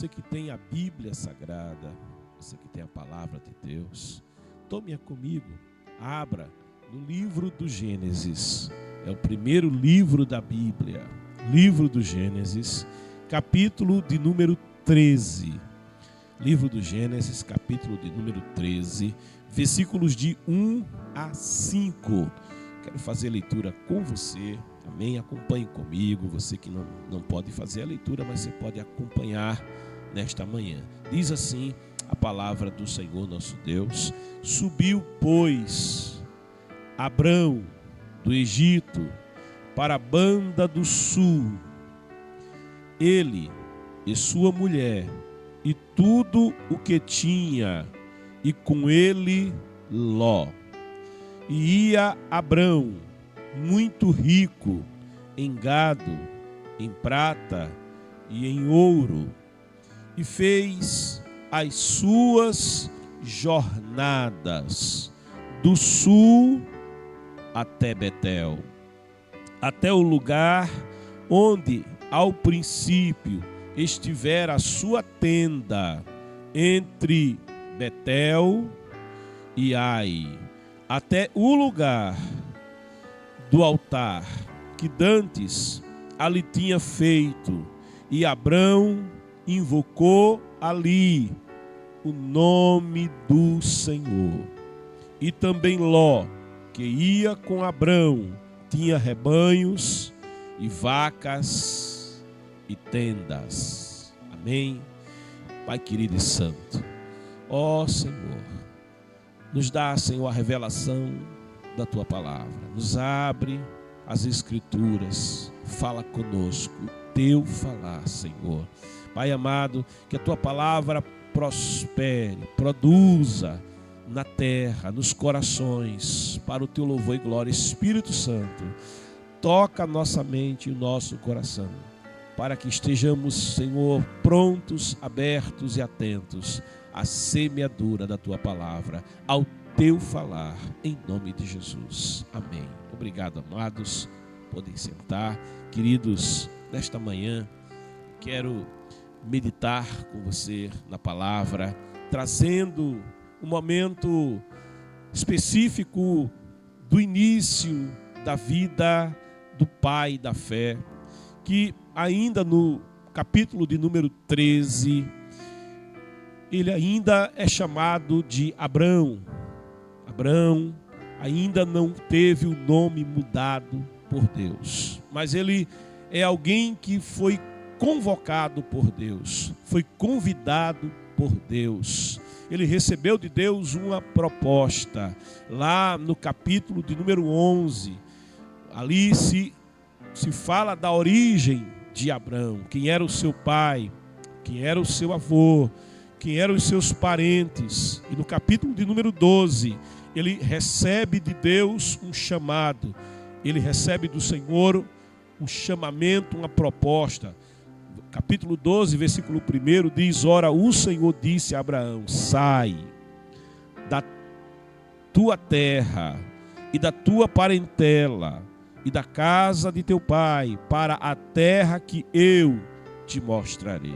Você que tem a Bíblia Sagrada, você que tem a Palavra de Deus, tome-a comigo, abra no livro do Gênesis. É o primeiro livro da Bíblia, livro do Gênesis, capítulo de número 13. Livro do Gênesis, capítulo de número 13, versículos de 1 a 5. Quero fazer a leitura com você, amém? Acompanhe comigo, você que não pode fazer a leitura, mas você pode acompanhar nesta manhã. Diz assim a palavra do Senhor nosso Deus: Subiu, pois, Abrão do Egito para a banda do sul, ele e sua mulher, e tudo o que tinha, e com ele Ló. E ia Abrão muito rico em gado, em prata e em ouro, e fez as suas jornadas do sul até Betel, até o lugar onde ao princípio estivera a sua tenda, entre Betel e Ai, até o lugar do altar que dantes ali tinha feito, e Abrão invocou ali o nome do Senhor. E também Ló, que ia com Abrão, tinha rebanhos e vacas e tendas. Amém? Pai querido e santo, ó Senhor, nos dá, Senhor, a revelação da Tua palavra. Nos abre as Escrituras, fala conosco, Teu falar, Senhor. Pai amado, que a Tua palavra prospere, produza na terra, nos corações, para o Teu louvor e glória. Espírito Santo, toca a nossa mente e o nosso coração, para que estejamos, Senhor, prontos, abertos e atentos à semeadura da Tua palavra, ao Teu falar, em nome de Jesus. Amém. Obrigado, amados. Podem sentar. Queridos, nesta manhã, quero meditar com você na palavra, trazendo um momento específico do início da vida do pai da fé, que ainda no capítulo de número 13, ele ainda é chamado de Abrão. Abrão ainda não teve o nome mudado por Deus, mas ele é alguém que foi convocado por Deus, foi convidado por Deus. Ele recebeu de Deus uma proposta, lá no capítulo de número 11, ali se fala da origem de Abrão, quem era o seu pai, quem era o seu avô, quem eram os seus parentes. E no capítulo de número 12, ele recebe de Deus um chamado, ele recebe do Senhor um chamamento, uma proposta. Capítulo 12, versículo 1 diz: Ora, o Senhor disse a Abraão: sai da tua terra e da tua parentela e da casa de teu pai, para a terra que eu te mostrarei.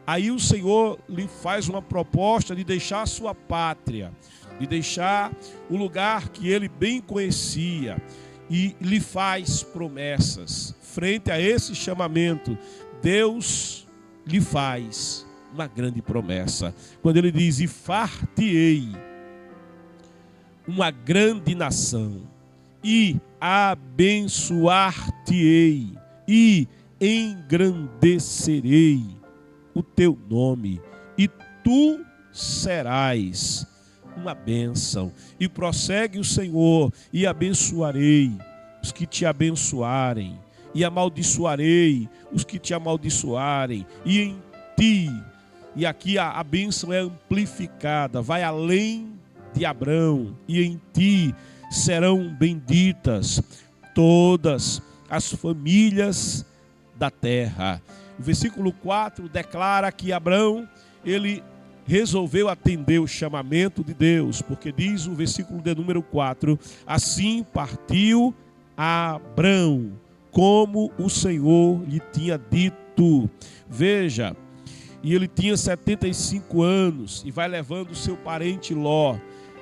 Aí o Senhor lhe faz uma proposta de deixar a sua pátria, de deixar o lugar que ele bem conhecia, e lhe faz promessas. Frente a esse chamamento, Deus lhe faz uma grande promessa, quando ele diz: e far-te-ei uma grande nação, e abençoar-te-ei, e engrandecerei o teu nome, e tu serás uma bênção. E prossegue o Senhor: e abençoarei os que te abençoarem, e amaldiçoarei os que te amaldiçoarem, e em ti, e aqui a bênção é amplificada, vai além de Abrão, e em ti serão benditas todas as famílias da terra. O versículo 4 declara que Abrão, ele resolveu atender o chamamento de Deus, porque diz o versículo de número 4: assim partiu Abrão, como o Senhor lhe tinha dito. Veja, e ele tinha 75 anos, e vai levando o seu parente Ló.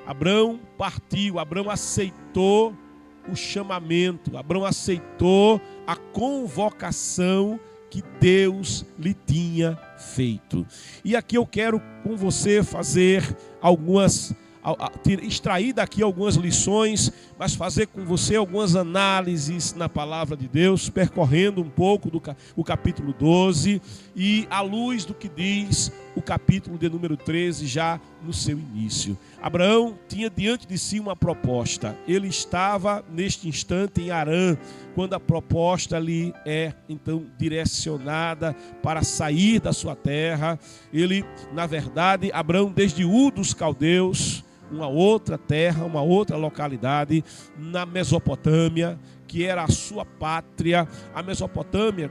Abrão partiu, Abrão aceitou o chamamento, Abrão aceitou a convocação que Deus lhe tinha feito. E aqui eu quero com você fazer extrair daqui algumas lições, mas fazer com você algumas análises na palavra de Deus, percorrendo um pouco o capítulo 12 e à luz do que diz o capítulo de número 13 já no seu início. Abraão tinha diante de si uma proposta. Ele estava neste instante em Harã, quando a proposta lhe é então direcionada para sair da sua terra. Ele, na verdade, Abraão desde Ur dos Caldeus, uma outra terra, uma outra localidade na Mesopotâmia, que era a sua pátria. A Mesopotâmia,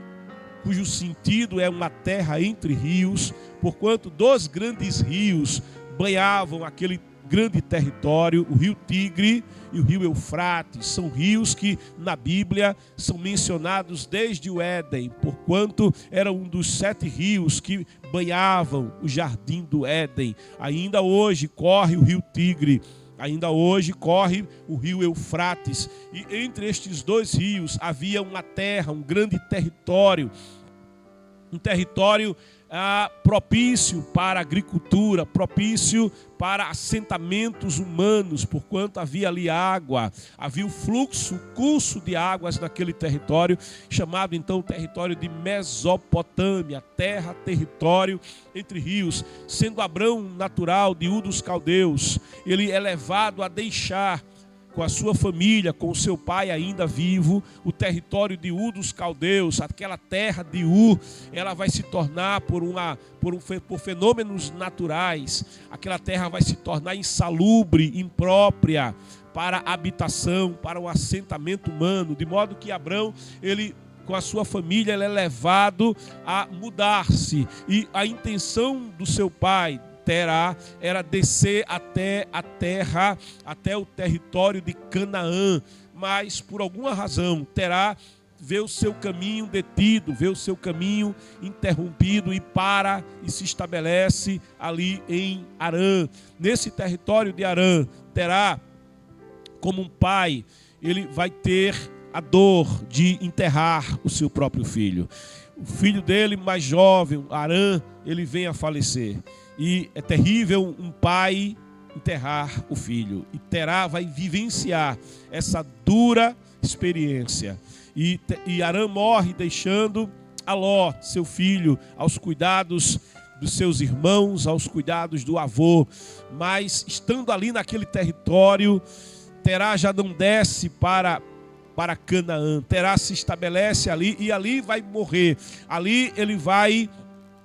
cujo sentido é uma terra entre rios, porquanto 2 grandes rios banhavam aquele grande território, o rio Tigre e o rio Eufrates. São rios que na Bíblia são mencionados desde o Éden, porquanto era um dos 7 rios que banhavam o jardim do Éden. Ainda hoje corre o rio Tigre, ainda hoje corre o rio Eufrates, e entre estes 2 rios havia uma terra, um grande território, um território propício para a agricultura, propício para assentamentos humanos, porquanto havia ali água, havia o fluxo, o curso de águas naquele território, chamado então território de Mesopotâmia, terra, território entre rios. Sendo Abrão natural de Ur dos Caldeus, ele é levado a deixar com a sua família, com o seu pai ainda vivo, o território de Ur dos Caldeus. Aquela terra de Ur, ela vai se tornar por fenômenos naturais, aquela terra vai se tornar insalubre, imprópria para a habitação, para o assentamento humano, de modo que Abrão, ele com a sua família, ele é levado a mudar-se, e a intenção do seu pai Terá era descer até a terra, até o território de Canaã, mas por alguma razão Terá vê o seu caminho detido, vê o seu caminho interrompido e se estabelece ali em Harã. Nesse território de Harã, Terá, como um pai, ele vai ter a dor de enterrar o seu próprio filho. O filho dele mais jovem, Harã, ele vem a falecer. E é terrível um pai enterrar o filho. E Terá vai vivenciar essa dura experiência. E Harã morre deixando a Ló, seu filho, aos cuidados dos seus irmãos, aos cuidados do avô. Mas estando ali naquele território, Terá já não desce para Canaã. Terá se estabelece ali e ali vai morrer. Ali ele vai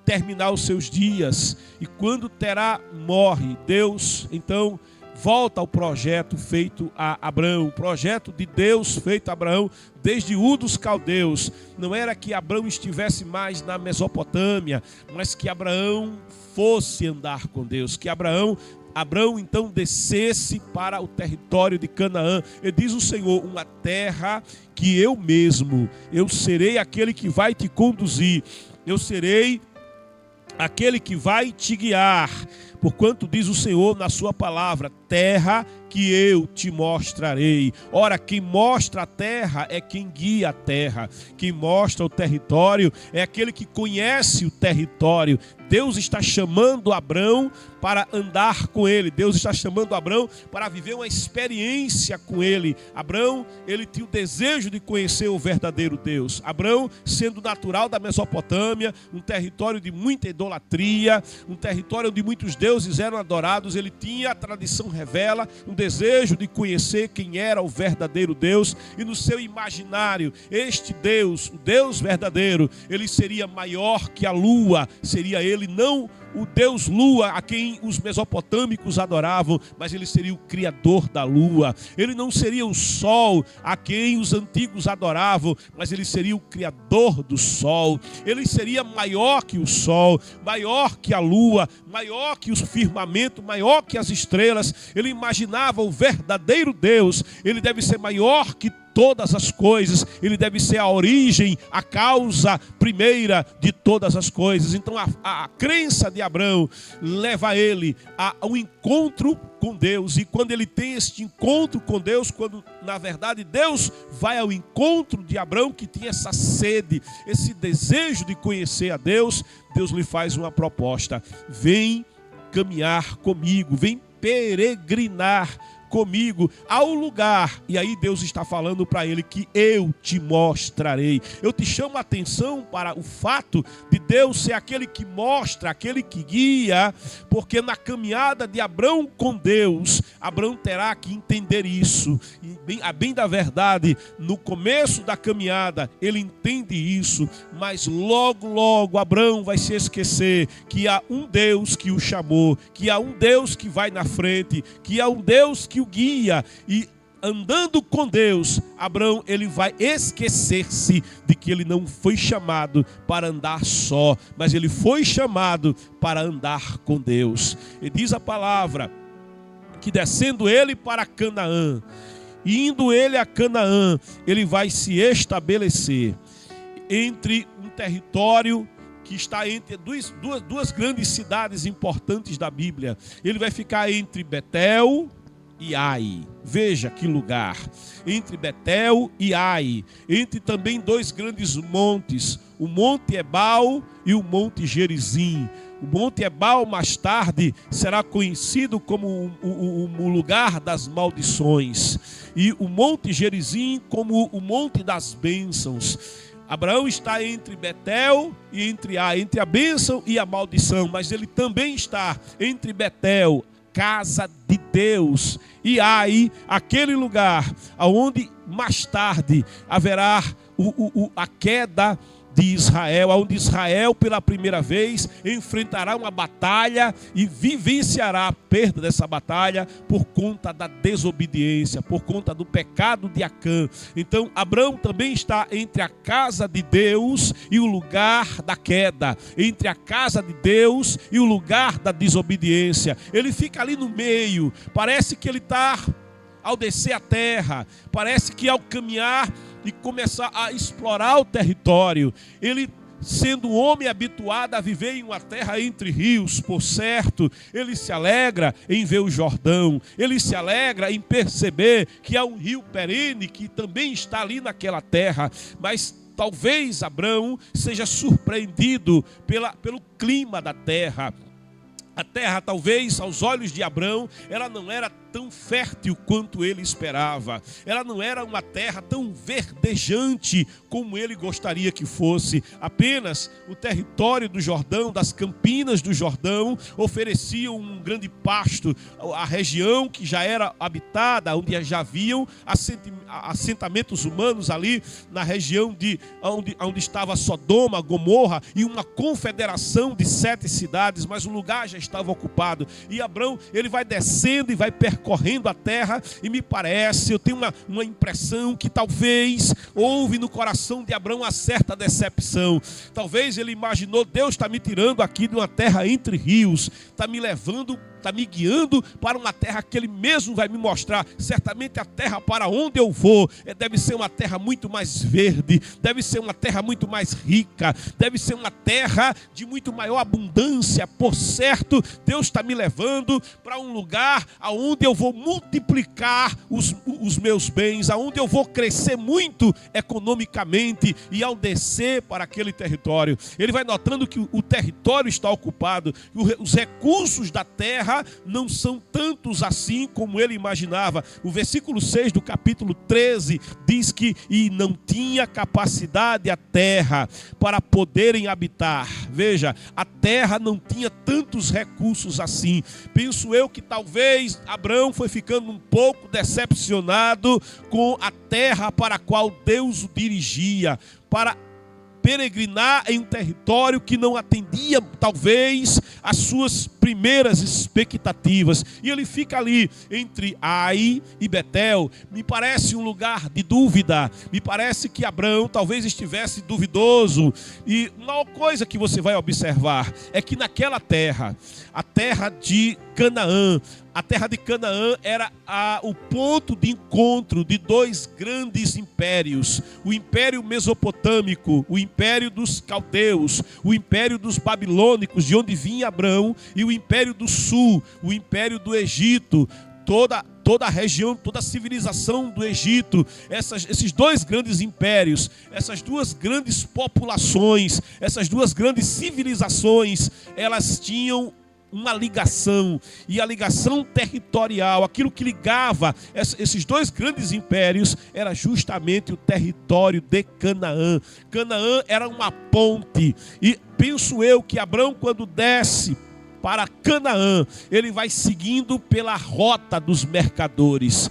terminar os seus dias. E quando Terá morre, Deus então volta ao projeto feito a Abraão. O projeto de Deus feito a Abraão desde Ur dos Caldeus não era que Abraão estivesse mais na Mesopotâmia, mas que Abraão fosse andar com Deus, que Abraão então descesse para o território de Canaã. E diz o Senhor: uma terra que eu serei aquele que vai te conduzir, eu serei aquele que vai te guiar, porquanto diz o Senhor na sua palavra: terra que eu te mostrarei. Ora, quem mostra a terra é quem guia a terra. Quem mostra o território é aquele que conhece o território. Deus está chamando Abrão para andar com ele. Deus está chamando Abrão para viver uma experiência com ele. Abrão, ele tinha o desejo de conhecer o verdadeiro Deus. Abrão, sendo natural da Mesopotâmia, um território de muita idolatria, um território onde muitos deuses eram adorados, ele tinha, a tradição revela, um desejo de conhecer quem era o verdadeiro Deus. E no seu imaginário, este Deus, o Deus verdadeiro, ele seria maior que a lua, seria ele não o Deus Lua a quem os mesopotâmicos adoravam, mas ele seria o criador da lua. Ele não seria o sol a quem os antigos adoravam, mas ele seria o criador do sol. Ele seria maior que o sol, maior que a lua, maior que o firmamento, maior que as estrelas. Ele imaginava o verdadeiro Deus. Ele deve ser maior que todas as coisas, ele deve ser a origem, a causa primeira de todas as coisas. Então a crença de Abraão leva ele a um encontro com Deus, e quando ele tem este encontro com Deus, quando na verdade Deus vai ao encontro de Abraão, que tinha essa sede, esse desejo de conhecer a Deus, Deus lhe faz uma proposta: vem caminhar comigo, vem peregrinar comigo ao lugar. E aí Deus está falando para ele que eu te mostrarei. Eu te chamo a atenção para o fato de Deus ser aquele que mostra, aquele que guia, porque na caminhada de Abraão com Deus, Abraão terá que entender isso. E a bem da verdade, no começo da caminhada ele entende isso, mas logo Abraão vai se esquecer que há um Deus que o chamou, que há um Deus que vai na frente, que há um Deus que o guia. E andando com Deus, Abraão ele vai esquecer-se de que ele não foi chamado para andar só, mas ele foi chamado para andar com Deus. E diz a palavra que descendo ele para Canaã, e indo ele a Canaã, ele vai se estabelecer entre um território que está entre duas grandes cidades importantes da Bíblia. Ele vai ficar entre Betel e Ai. Veja que lugar. Entre Betel e Ai. Entre também dois grandes montes, o Monte Ebal e o Monte Gerizim. O Monte Ebal mais tarde será conhecido como o lugar das maldições, e o Monte Gerizim como o Monte das Bênçãos. Abraão está entre Betel e entre Ai, entre a bênção e a maldição, mas ele também está entre Betel, casa de Deus, e Ai, aquele lugar onde mais tarde haverá a queda de Israel, onde Israel pela primeira vez enfrentará uma batalha e vivenciará a perda dessa batalha por conta da desobediência, por conta do pecado de Acã. Então Abraão também está entre a casa de Deus e o lugar da queda, entre a casa de Deus e o lugar da desobediência. Ele fica ali no meio. Parece que ele está, ao descer a terra, parece que ao caminhar e começar a explorar o território, ele, sendo um homem habituado a viver em uma terra entre rios, por certo, ele se alegra em ver o Jordão, ele se alegra em perceber que há um rio perene que também está ali naquela terra, mas talvez Abraão seja surpreendido pelo clima da terra. A terra, talvez, aos olhos de Abraão, ela não era tão fértil quanto ele esperava. Ela não era uma terra tão verdejante como ele gostaria que fosse. Apenas o território do Jordão, das campinas do Jordão, ofereciam um grande pasto. A região que já era habitada, onde já haviam assentamentos humanos ali, na região onde estava Sodoma, Gomorra, e uma confederação de 7 cidades, mas o lugar já estava ocupado. E Abraão, ele vai descendo e vai percorrendo a terra, e me parece, eu tenho uma impressão que talvez houve no coração de Abraão uma certa decepção. Talvez ele imaginou: Deus está me tirando aqui de uma terra entre rios, está me levando, está me guiando para uma terra que ele mesmo vai me mostrar. Certamente a terra para onde eu vou deve ser uma terra muito mais verde, deve ser uma terra muito mais rica, deve ser uma terra de muito maior abundância. Por certo, Deus está me levando para um lugar aonde eu vou multiplicar os meus bens, aonde eu vou crescer muito economicamente. E ao descer para aquele território, ele vai notando que o território está ocupado, os recursos da terra não são tantos assim como ele imaginava. O versículo 6 do capítulo 13 diz que e não tinha capacidade a terra para poderem habitar. Veja, a terra não tinha tantos recursos assim. Penso eu que talvez Abraão foi ficando um pouco decepcionado com a terra para a qual Deus o dirigia, para peregrinar em um território que não atendia talvez as suas primeiras expectativas. E ele fica ali entre Ai e Betel. Me parece um lugar de dúvida. Me parece que Abraão talvez estivesse duvidoso. E uma coisa que você vai observar é que naquela terra, a terra de Canaã, a terra de Canaã era o ponto de encontro de dois grandes impérios. O império mesopotâmico, o império dos caldeus, o império dos babilônicos, de onde vinha Abraão, e o império do sul, o império do Egito. Toda a região, toda a civilização do Egito, esses dois grandes impérios, essas duas grandes populações, essas duas grandes civilizações, elas tinham uma ligação, e a ligação territorial, aquilo que ligava esses dois grandes impérios, era justamente o território de Canaã. Canaã era uma ponte, e penso eu que Abraão, quando desce para Canaã, ele vai seguindo pela rota dos mercadores.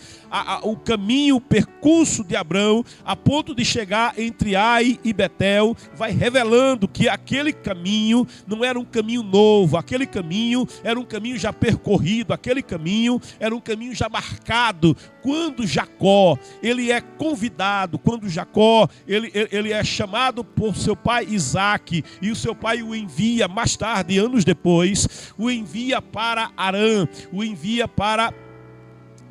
O caminho, o percurso de Abraão, a ponto de chegar entre Ai e Betel, vai revelando que aquele caminho não era um caminho novo, aquele caminho era um caminho já percorrido, aquele caminho era um caminho já marcado. Quando Jacó, ele é convidado, quando Jacó, ele é chamado por seu pai Isaque, e o seu pai o envia mais tarde, anos depois, o envia para Harã, o envia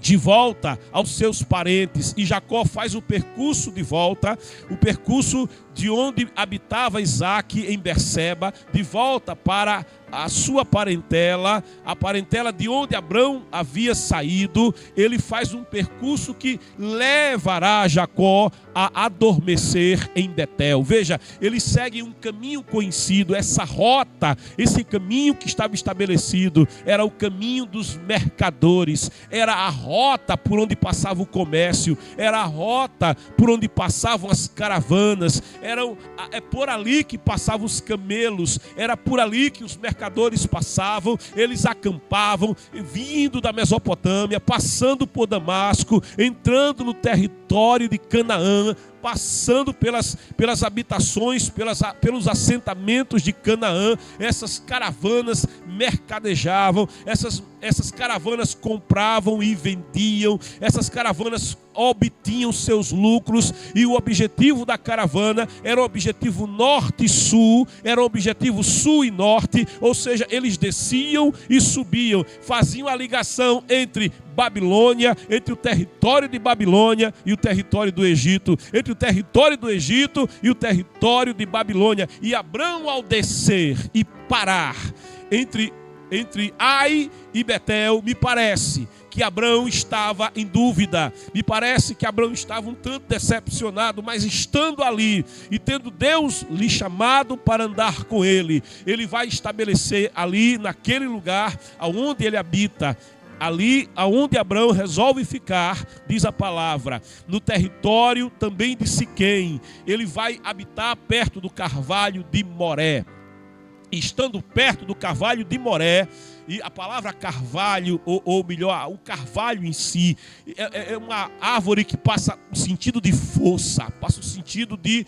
de volta aos seus parentes, e Jacó faz o percurso de volta, o percurso de onde habitava Isaque em Berseba, de volta para a sua parentela, a parentela de onde Abraão havia saído. Ele faz um percurso que levará Jacó a adormecer em Betel. Veja, ele segue um caminho conhecido, essa rota, esse caminho que estava estabelecido, era o caminho dos mercadores, era a rota por onde passava o comércio, era a rota por onde passavam as caravanas, é por ali que passavam os camelos, era por ali que os mercadores passavam, eles acampavam, vindo da Mesopotâmia, passando por Damasco, entrando no território de Canaã, passando pelas habitações, pelos assentamentos de Canaã. Essas caravanas mercadejavam, essas caravanas compravam e vendiam, essas caravanas obtinham seus lucros, e o objetivo da caravana era o objetivo norte e sul, era o objetivo sul e norte, ou seja, eles desciam e subiam, faziam a ligação entre Babilônia, entre o território de Babilônia e o território do Egito, entre o território do Egito e o território de Babilônia. E Abraão, ao descer e parar entre Ai e Betel, me parece que Abraão estava em dúvida, me parece que Abraão estava um tanto decepcionado, mas estando ali e tendo Deus lhe chamado para andar com ele, ele vai estabelecer ali naquele lugar aonde ele habita, ali aonde Abraão resolve ficar, diz a palavra, no território também de Siquém. Ele vai habitar perto do carvalho de Moré. Estando perto do carvalho de Moré, e a palavra carvalho, ou melhor, o carvalho em si, é uma árvore que passa o sentido de força, passa o sentido de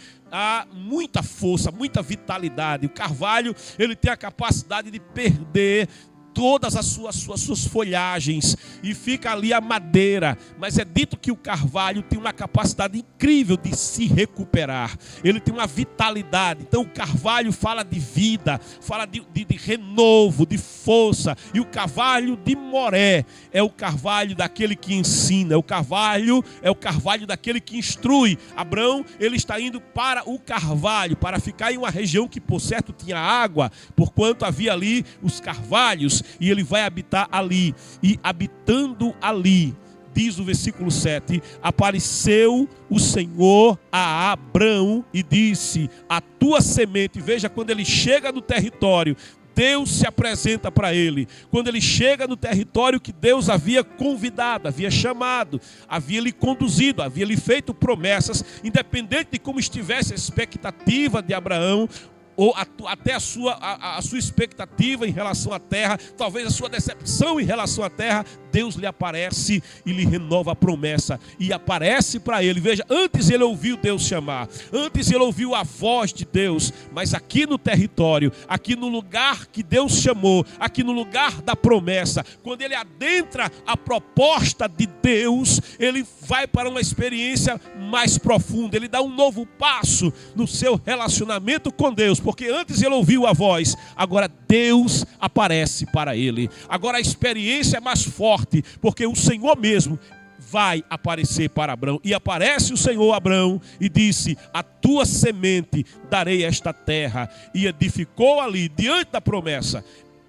muita força, muita vitalidade. O carvalho, ele tem a capacidade de perder todas as suas folhagens, e fica ali a madeira, mas é dito que o carvalho tem uma capacidade incrível de se recuperar, ele tem uma vitalidade. Então o carvalho fala de vida, fala de renovo, de força, e o carvalho de Moré é o carvalho daquele que ensina, é o carvalho daquele que instrui. Abraão, ele está indo para o carvalho, para ficar em uma região que por certo tinha água, porquanto havia ali os carvalhos, e ele vai habitar ali. E habitando ali, diz o versículo 7, apareceu o Senhor a Abraão e disse: a tua semente. Veja, quando ele chega no território, Deus se apresenta para ele. Quando ele chega no território que Deus havia convidado, havia chamado, havia lhe conduzido, havia lhe feito promessas, independente de como estivesse a expectativa de Abraão, ou até a sua expectativa em relação à terra, talvez a sua decepção em relação à terra, Deus lhe aparece e lhe renova a promessa. E aparece para ele. Veja, antes ele ouviu Deus chamar. Antes ele ouviu a voz de Deus. Mas aqui no território, aqui no lugar que Deus chamou, aqui no lugar da promessa, quando ele adentra a proposta de Deus, ele vai para uma experiência mais profunda. Ele dá um novo passo no seu relacionamento com Deus. Porque antes ele ouviu a voz, agora Deus aparece para ele. Agora a experiência é mais forte, porque o Senhor mesmo vai aparecer para Abrão. E aparece o Senhor a Abrão e disse: a tua semente darei esta terra. E edificou ali, diante da promessa,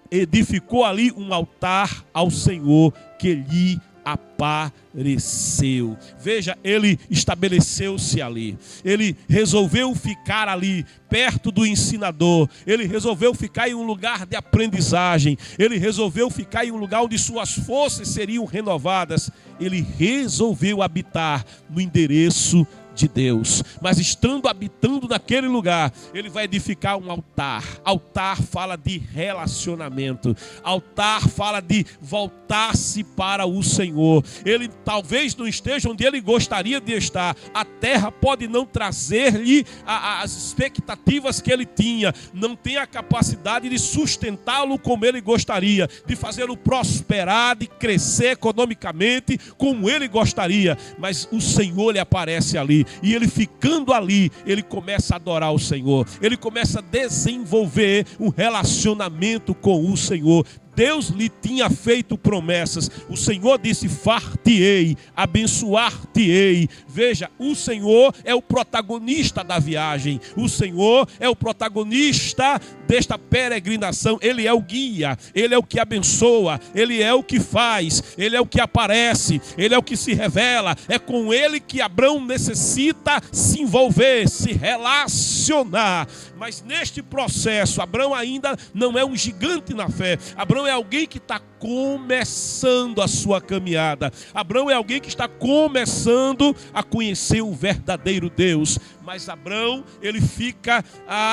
edificou ali um altar ao Senhor que lhe apareceu. Veja, ele estabeleceu-se ali. Ele resolveu ficar ali, perto do ensinador. Ele resolveu ficar em um lugar de aprendizagem. Ele resolveu ficar em um lugar onde suas forças seriam renovadas. Ele resolveu habitar no endereço de Deus. Mas estando habitando naquele lugar, ele vai edificar um altar. Altar fala de relacionamento. Altar fala de voltar-se para o Senhor. Ele talvez não esteja onde ele gostaria de estar. A terra pode não trazer-lhe as expectativas que ele tinha. Não tem a capacidade de sustentá-lo como ele gostaria, de fazê-lo prosperar, de crescer economicamente como ele gostaria. Mas o Senhor lhe aparece ali. E ele ficando ali, ele começa a adorar o Senhor. Ele começa a desenvolver um relacionamento com o Senhor. Deus lhe tinha feito promessas. O Senhor disse: far-te-ei, abençoar-te-ei. Veja, o Senhor é o protagonista da viagem. O Senhor é o protagonista desta peregrinação. Ele é o guia, ele é o que abençoa, ele é o que faz, ele é o que aparece, ele é o que se revela. É com ele que Abrão necessita se envolver, se relacionar. Mas neste processo, Abrão ainda não é um gigante na fé. Abrão é alguém que está começando a sua caminhada. Abrão é alguém que está começando a conhecer o verdadeiro Deus. Mas Abrão, ele fica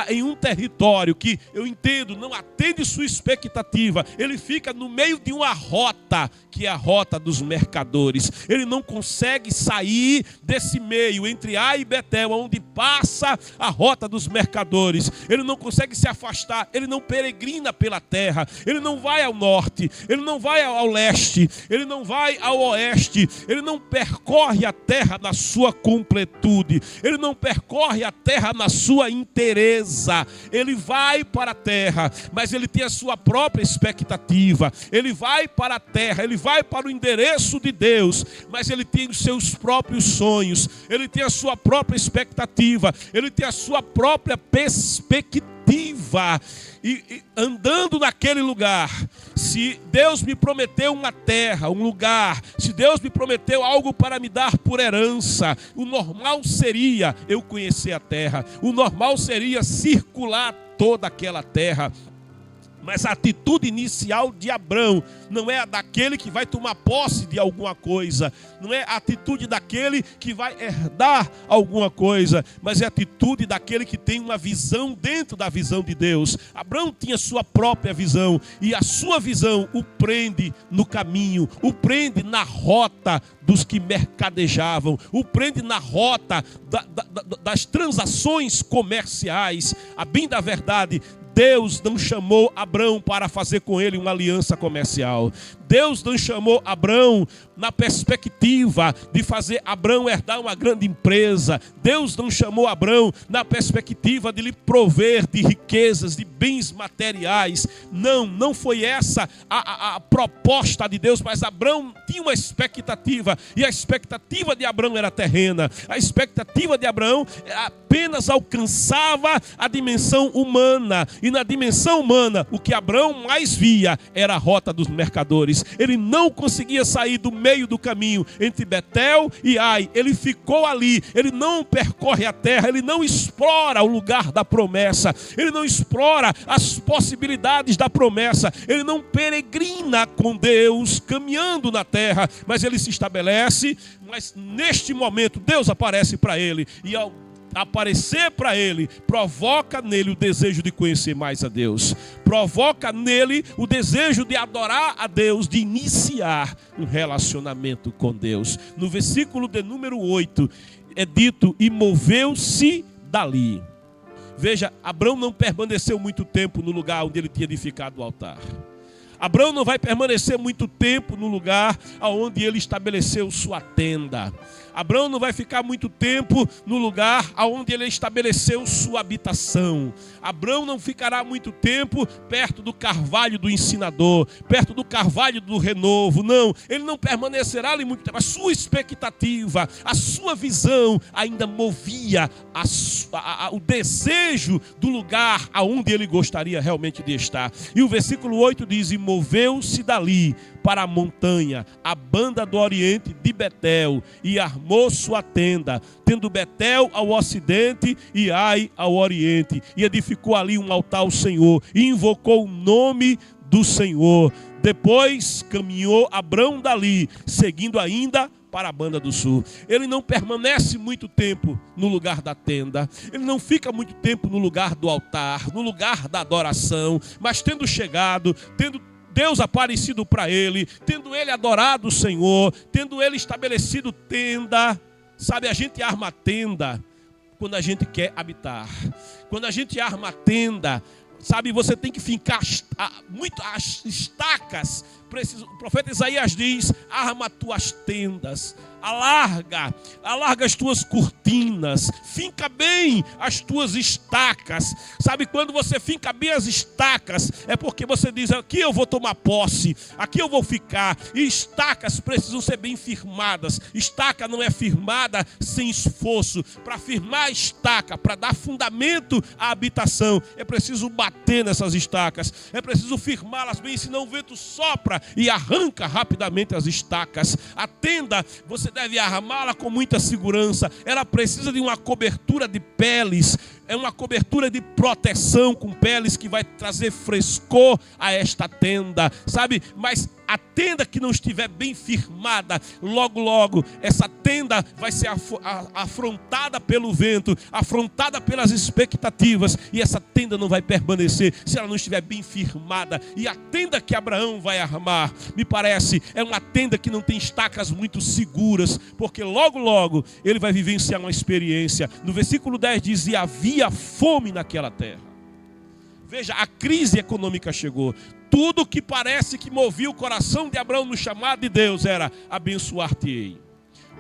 em um território que, eu entendo, não atende sua expectativa. Ele fica no meio de uma rota, que é a rota dos mercadores. Ele não consegue sair desse meio, entre Ai e Betel, onde passa a rota dos mercadores. Ele não consegue se afastar, ele não peregrina pela terra, ele não vai ao norte, ele não vai ao leste, ele não vai ao oeste, ele não percorre a terra na sua completude, ele não percorre a terra na sua inteireza. Ele vai para a terra, mas ele tem a sua própria expectativa. Ele vai para a terra, ele vai para o endereço de Deus, mas ele tem os seus próprios sonhos, ele tem a sua própria expectativa, ele tem a sua própria perspectiva. E andando naquele lugar, se Deus me prometeu uma terra, um lugar, se Deus me prometeu algo para me dar por herança, o normal seria eu conhecer a terra, o normal seria circular toda aquela terra. Mas a atitude inicial de Abrão não é a daquele que vai tomar posse de alguma coisa, não é a atitude daquele que vai herdar alguma coisa, mas é a atitude daquele que tem uma visão dentro da visão de Deus. Abrão tinha sua própria visão, e a sua visão o prende no caminho, o prende na rota dos que mercadejavam, o prende na rota das transações comerciais. A bem da verdade, Deus não chamou Abrão para fazer com ele uma aliança comercial. Deus não chamou Abrão na perspectiva de fazer Abrão herdar uma grande empresa. Deus não chamou Abrão na perspectiva de lhe prover de riquezas, de bens materiais. Não foi essa a proposta de Deus, mas Abrão tinha uma expectativa, e a expectativa de Abrão era terrena. A expectativa de Abrão apenas alcançava a dimensão humana, e na dimensão humana o que Abrão mais via era a rota dos mercadores. Ele não conseguia sair do meio do caminho entre Betel e Ai. Ele ficou ali, ele não percorre a terra, ele não explora o lugar da promessa, ele não explora as possibilidades da promessa, ele não peregrina com Deus caminhando na terra, mas ele se estabelece. Mas neste momento Deus aparece para ele, e ao aparecer para ele, provoca nele o desejo de conhecer mais a Deus. Provoca nele o desejo de adorar a Deus, de iniciar um relacionamento com Deus. No versículo de número 8 é dito: e moveu-se dali. Veja, Abraão não permaneceu muito tempo no lugar onde ele tinha edificado o altar. Abraão não vai permanecer muito tempo no lugar onde ele estabeleceu sua tenda. Abraão não vai ficar muito tempo no lugar onde ele estabeleceu sua habitação. Abraão não ficará muito tempo perto do carvalho do ensinador, perto do carvalho do renovo. Não, ele não permanecerá ali muito tempo. A sua expectativa, a sua visão ainda movia o desejo do lugar aonde ele gostaria realmente de estar. E o versículo 8 diz: e moveu-se dali para a montanha, a banda do oriente de Betel, e armou sua tenda, tendo Betel ao ocidente e Ai ao oriente, e edificou ali um altar ao Senhor, e invocou o nome do Senhor. Depois caminhou Abrão dali, seguindo ainda para a banda do sul. Ele não permanece muito tempo no lugar da tenda, ele não fica muito tempo no lugar do altar, no lugar da adoração, mas tendo chegado, tendo Deus aparecido para ele, tendo ele adorado o Senhor, tendo ele estabelecido tenda. Sabe, a gente arma tenda quando a gente quer habitar. Quando a gente arma tenda, sabe, você tem que fincar muito as estacas. O profeta Isaías diz: arma tuas tendas, alarga as tuas cortinas, finca bem as tuas estacas. Sabe, quando você finca bem as estacas, é porque você diz: aqui eu vou tomar posse, aqui eu vou ficar. E estacas precisam ser bem firmadas. Estaca não é firmada sem esforço. Para firmar a estaca, para dar fundamento à habitação, é preciso bater nessas estacas, é preciso firmá-las bem, senão o vento sopra e arranca rapidamente as estacas. A tenda, você deve armá-la com muita segurança. Ela precisa de uma cobertura de peles, é uma cobertura de proteção com peles que vai trazer frescor a esta tenda, sabe? Mas a tenda que não estiver bem firmada, logo essa tenda vai ser afrontada pelo vento, afrontada pelas expectativas, e essa tenda não vai permanecer se ela não estiver bem firmada. E a tenda que Abraão vai armar, me parece, é uma tenda que não tem estacas muito seguras, porque logo ele vai vivenciar uma experiência. No versículo 10 diz: e havia fome naquela terra. Veja, a crise econômica chegou. Tudo que parece que movia o coração de Abraão no chamado de Deus era: abençoar-te-ei.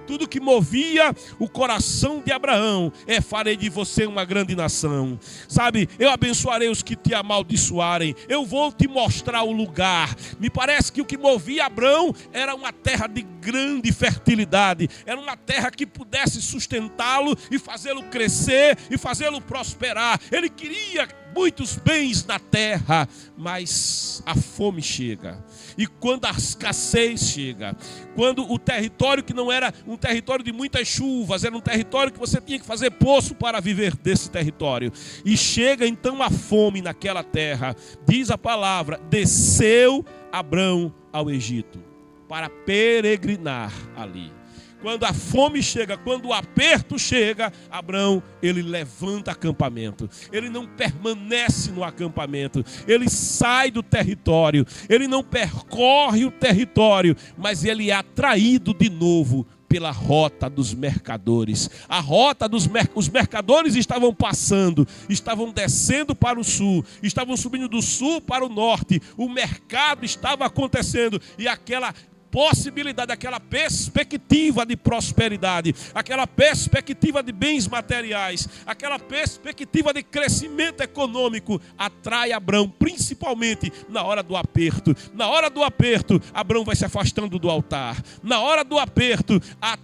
Tudo que movia o coração de Abraão é: farei de você uma grande nação. Sabe, eu abençoarei os que te amaldiçoarem. Eu vou te mostrar o lugar. Me parece que o que movia Abraão era uma terra de grande fertilidade. Era uma terra que pudesse sustentá-lo e fazê-lo crescer e fazê-lo prosperar. Ele queria muitos bens na terra, mas a fome chega. E quando a escassez chega, quando o território que não era um território de muitas chuvas, era um território que você tinha que fazer poço para viver desse território, e chega então a fome naquela terra, diz a palavra: desceu Abrão ao Egito para peregrinar ali. Quando a fome chega, quando o aperto chega, Abrão, ele levanta acampamento. Ele não permanece no acampamento. Ele sai do território. Ele não percorre o território, mas ele é atraído de novo pela rota dos mercadores. A rota os mercadores estavam passando, estavam descendo para o sul, estavam subindo do sul para o norte. O mercado estava acontecendo, e aquela possibilidade, aquela perspectiva de prosperidade, aquela perspectiva de bens materiais, aquela perspectiva de crescimento econômico atrai Abrão, principalmente na hora do aperto. Na hora do aperto, Abrão vai se afastando do altar. Na hora do aperto, a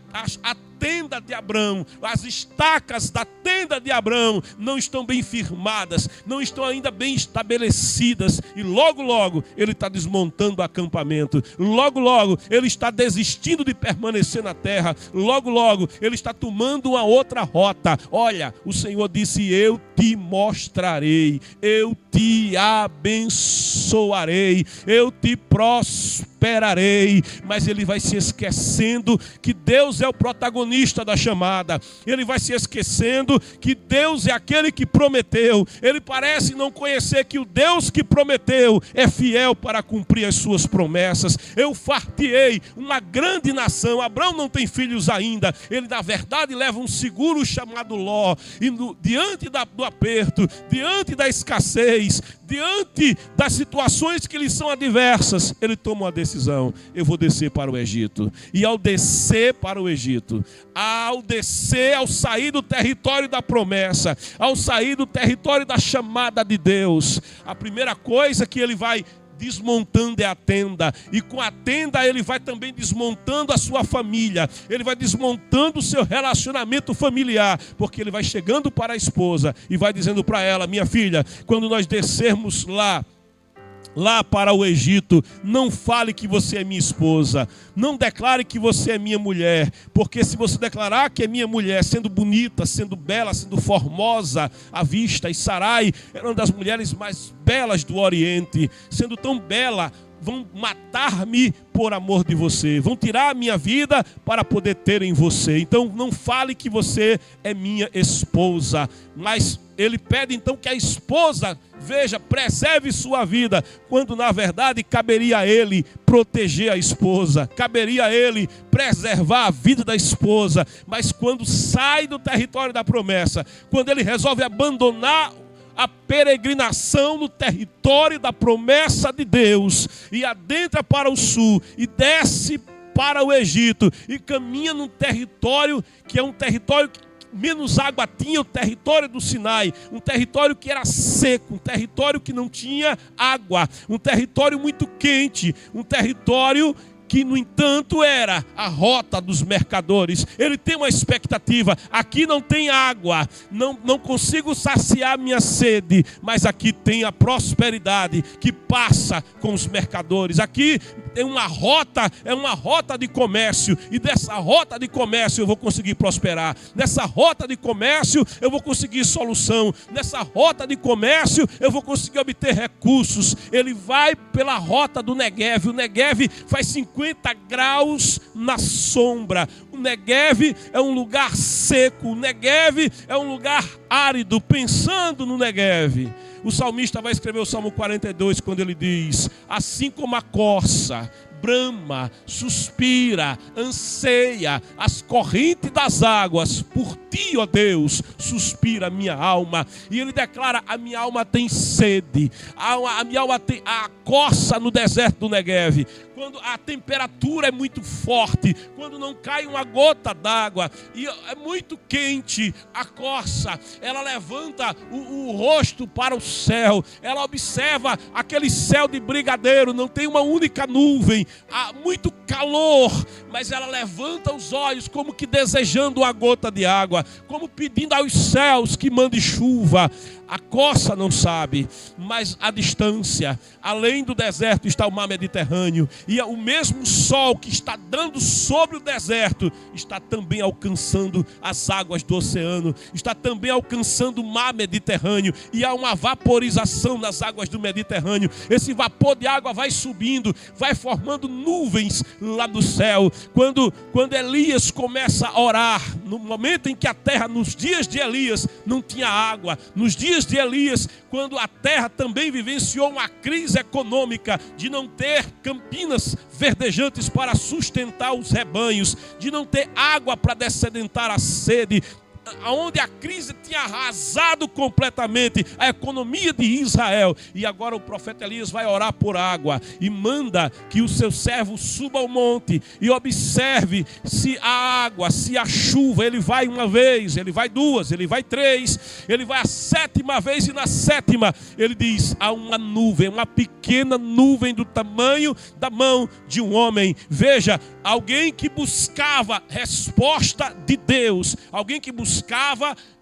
tenda de Abrão, as estacas da tenda de Abrão não estão bem firmadas, não estão ainda bem estabelecidas, e logo ele está desmontando o acampamento, logo ele está desistindo de permanecer na terra, logo ele está tomando uma outra rota. Olha, o Senhor disse: eu te mostrarei, eu te abençoarei, eu te prosperarei. Mas ele vai se esquecendo que Deus é o protagonista da chamada. Ele vai se esquecendo que Deus é aquele que prometeu. Ele parece não conhecer que o Deus que prometeu é fiel para cumprir as suas promessas. Eu far-te-ei uma grande nação. Abraão não tem filhos ainda. Ele na verdade leva um seguro chamado Ló. E diante do aperto, diante da escassez, diante das situações que lhe são adversas, ele toma uma decisão: eu vou descer para o Egito. E ao descer para o Egito, ao sair do território da promessa, ao sair do território da chamada de Deus, a primeira coisa que ele vai desmontando é a tenda, e com a tenda ele vai também desmontando a sua família, ele vai desmontando o seu relacionamento familiar, porque ele vai chegando para a esposa e vai dizendo para ela: minha filha, quando nós descermos lá para o Egito, não fale que você é minha esposa, não declare que você é minha mulher, porque se você declarar que é minha mulher, sendo bonita, sendo bela, sendo formosa à vista, e Sarai era uma das mulheres mais belas do Oriente, sendo tão bela, vão matar-me por amor de você, vão tirar a minha vida para poder ter em você. Então não fale que você é minha esposa. Mas ele pede então que a esposa, veja, preserve sua vida, quando na verdade caberia a ele proteger a esposa, caberia a ele preservar a vida da esposa. Mas quando sai do território da promessa, quando ele resolve abandonar a peregrinação no território da promessa de Deus, e adentra para o sul e desce para o Egito e caminha num território que é um território que menos água tinha, o território do Sinai, um território que era seco, um território que não tinha água, um território muito quente, um território que, no entanto, era a rota dos mercadores. Ele tem uma expectativa: aqui não tem água, não consigo saciar minha sede, mas aqui tem a prosperidade que passa com os mercadores. Aqui é uma rota de comércio, e dessa rota de comércio eu vou conseguir prosperar. Nessa rota de comércio eu vou conseguir solução. Nessa rota de comércio eu vou conseguir obter recursos. Ele vai pela rota do Neguev. O Neguev faz 50 graus na sombra. O Neguev é um lugar seco. O Neguev é um lugar árido. Pensando no Neguev, o salmista vai escrever o Salmo 42, quando ele diz: assim como a corça brama, suspira, anseia as correntes das águas, por ti, ó Deus, suspira a minha alma. E ele declara: a minha alma tem sede, a minha alma tem a corça no deserto do Neguev. Quando a temperatura é muito forte, quando não cai uma gota d'água e é muito quente, a corça, ela levanta o rosto para o céu, ela observa aquele céu de brigadeiro, não tem uma única nuvem, há muito calor, mas ela levanta os olhos como que desejando uma gota de água, como pedindo aos céus que mande chuva. A corça não sabe, mas a distância, além do deserto, está o mar Mediterrâneo. E o mesmo sol que está dando sobre o deserto está também alcançando as águas do oceano, está também alcançando o mar Mediterrâneo. E há uma vaporização nas águas do Mediterrâneo. Esse vapor de água vai subindo, vai formando nuvens lá do céu. Quando Elias começa a orar, no momento em que a terra, nos dias de Elias, não tinha água, nos dias de Elias, quando a terra também vivenciou uma crise econômica, de não ter campinas verdejantes para sustentar os rebanhos, de não ter água para dessedentar a sede, onde a crise tinha arrasado completamente a economia de Israel. E agora o profeta Elias vai orar por água e manda que o seu servo suba ao monte e observe se a água, se a chuva. Ele vai uma vez, ele vai duas, ele vai três, ele vai a sétima vez, e na sétima ele diz: há uma nuvem, uma pequena nuvem do tamanho da mão de um homem. Veja, alguém que buscava resposta de Deus, alguém que buscava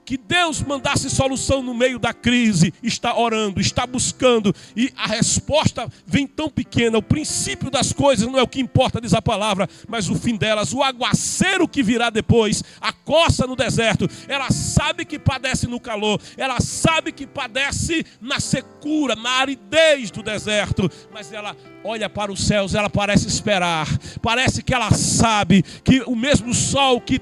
que Deus mandasse solução no meio da crise, está orando, está buscando, e a resposta vem tão pequena. O princípio das coisas não é o que importa, diz a palavra, mas o fim delas. O aguaceiro que virá depois, a coça no deserto, ela sabe que padece no calor, ela sabe que padece na secura, na aridez do deserto, mas ela olha para os céus, ela parece esperar, parece que ela sabe que o mesmo sol que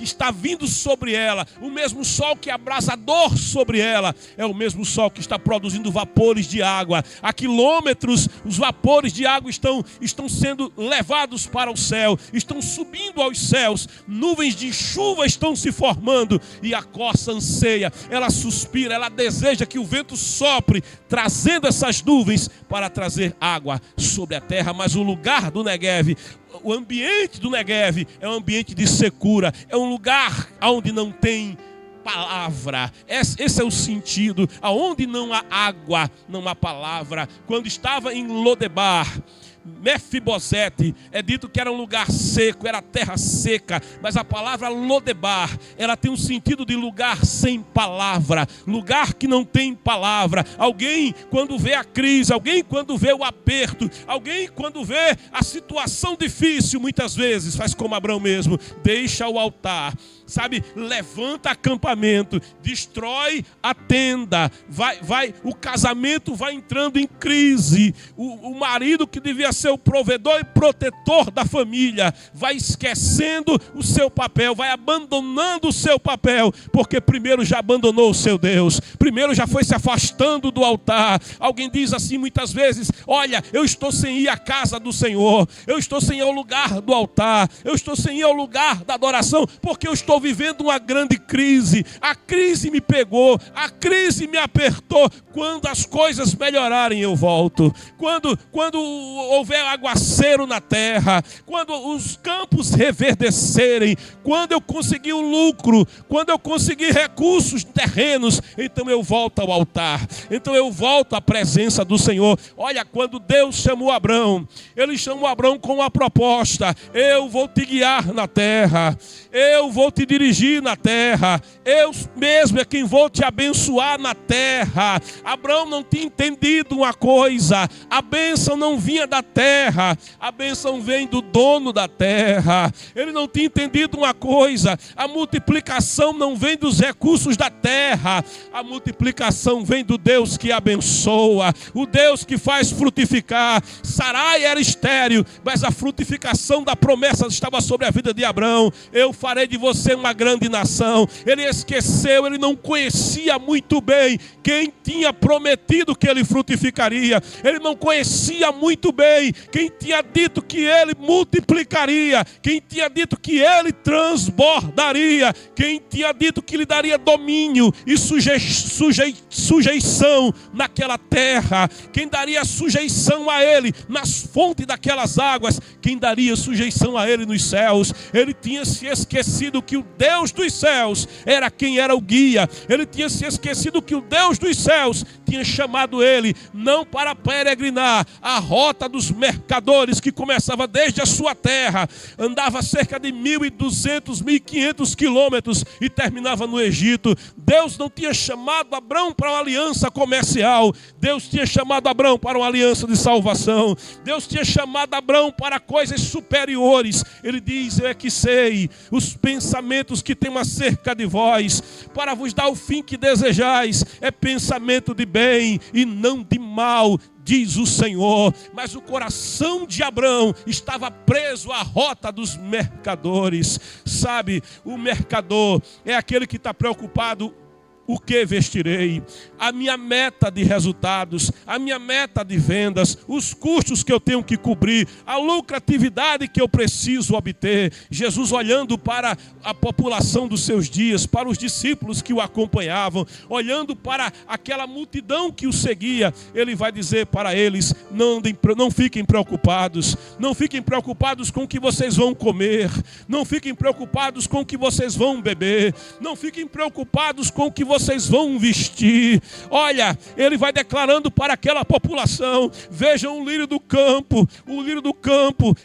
está vindo sobre ela, o mesmo sol que é abrasador sobre ela, é o mesmo sol que está produzindo vapores de água. A quilômetros, os vapores de água estão sendo levados para o céu, estão subindo aos céus, nuvens de chuva estão se formando, e a coça anseia, ela suspira, ela deseja que o vento sopre, trazendo essas nuvens para trazer água sobre a terra. Mas o lugar do Neguev, o ambiente do Neguev é um ambiente de secura, é um lugar onde não tem palavra. Esse é o sentido. Aonde não há água, não há palavra. Quando estava em Lodebar, Mefibosete, é dito que era um lugar seco, era terra seca, mas a palavra Lodebar, ela tem um sentido de lugar sem palavra, lugar que não tem palavra. Alguém quando vê a crise, alguém quando vê o aperto, alguém quando vê a situação difícil, muitas vezes faz como Abraão mesmo, deixa o altar, sabe, levanta acampamento, destrói a tenda, o casamento vai entrando em crise, o marido que devia ser o provedor e protetor da família vai esquecendo o seu papel, vai abandonando o seu papel, porque primeiro já abandonou o seu Deus, primeiro já foi se afastando do altar. Alguém diz assim muitas vezes: olha, eu estou sem ir à casa do Senhor, eu estou sem ir ao lugar do altar, eu estou sem ir ao lugar da adoração, porque eu estou vivendo uma grande crise. A crise me pegou, a crise me apertou. Quando as coisas melhorarem eu volto, quando houver aguaceiro na terra, quando os campos reverdecerem, quando eu conseguir o lucro, quando eu conseguir recursos terrenos, então eu volto ao altar, então eu volto à presença do Senhor. Olha, quando Deus chamou Abraão, Ele chamou Abraão com uma proposta: eu vou te guiar na terra, eu vou te dirigir na terra, eu mesmo é quem vou te abençoar na terra. Abraão não tinha entendido uma coisa: a bênção não vinha da terra, a bênção vem do dono da terra. Ele não tinha entendido uma coisa: a multiplicação não vem dos recursos da terra, a multiplicação vem do Deus que abençoa, o Deus que faz frutificar. Sarai era estéril, mas a frutificação da promessa estava sobre a vida de Abraão: eu farei de você uma grande nação. Ele esqueceu, ele não conhecia muito bem quem tinha prometido que ele frutificaria, ele não conhecia muito bem quem tinha dito que ele multiplicaria, quem tinha dito que ele transbordaria, quem tinha dito que lhe daria domínio e sujeição naquela terra, quem daria sujeição a ele nas fontes daquelas águas, quem daria sujeição a ele nos céus. Ele tinha se esquecido que o Deus dos céus era quem era o guia, ele tinha se esquecido que o Deus dos céus tinha chamado ele não para peregrinar a rota dos mercadores que começava desde a sua terra, andava cerca de 1.200, 1.500 quilômetros e terminava no Egito. Deus não tinha chamado Abraão para uma aliança comercial, Deus tinha chamado Abraão para uma aliança de salvação, Deus tinha chamado Abraão para coisas superiores. Ele diz: eu é que sei os pensamentos que tenho acerca de vós, para vos dar o fim que desejais, é pensamento de bem e não de mal, diz o Senhor. Mas o coração de Abraão estava preso à rota dos mercadores. Sabe, o mercador é aquele que está preocupado: o que vestirei? A minha meta de resultados, a minha meta de vendas, os custos que eu tenho que cobrir, a lucratividade que eu preciso obter. Jesus, olhando para a população dos seus dias, para os discípulos que o acompanhavam, olhando para aquela multidão que o seguia, ele vai dizer para eles: não fiquem preocupados, não fiquem preocupados com o que vocês vão comer, não fiquem preocupados com o que vocês vão beber, não fiquem preocupados com o que vocês vocês vão vestir. Olha, ele vai declarando para aquela população: vejam o lírio do campo,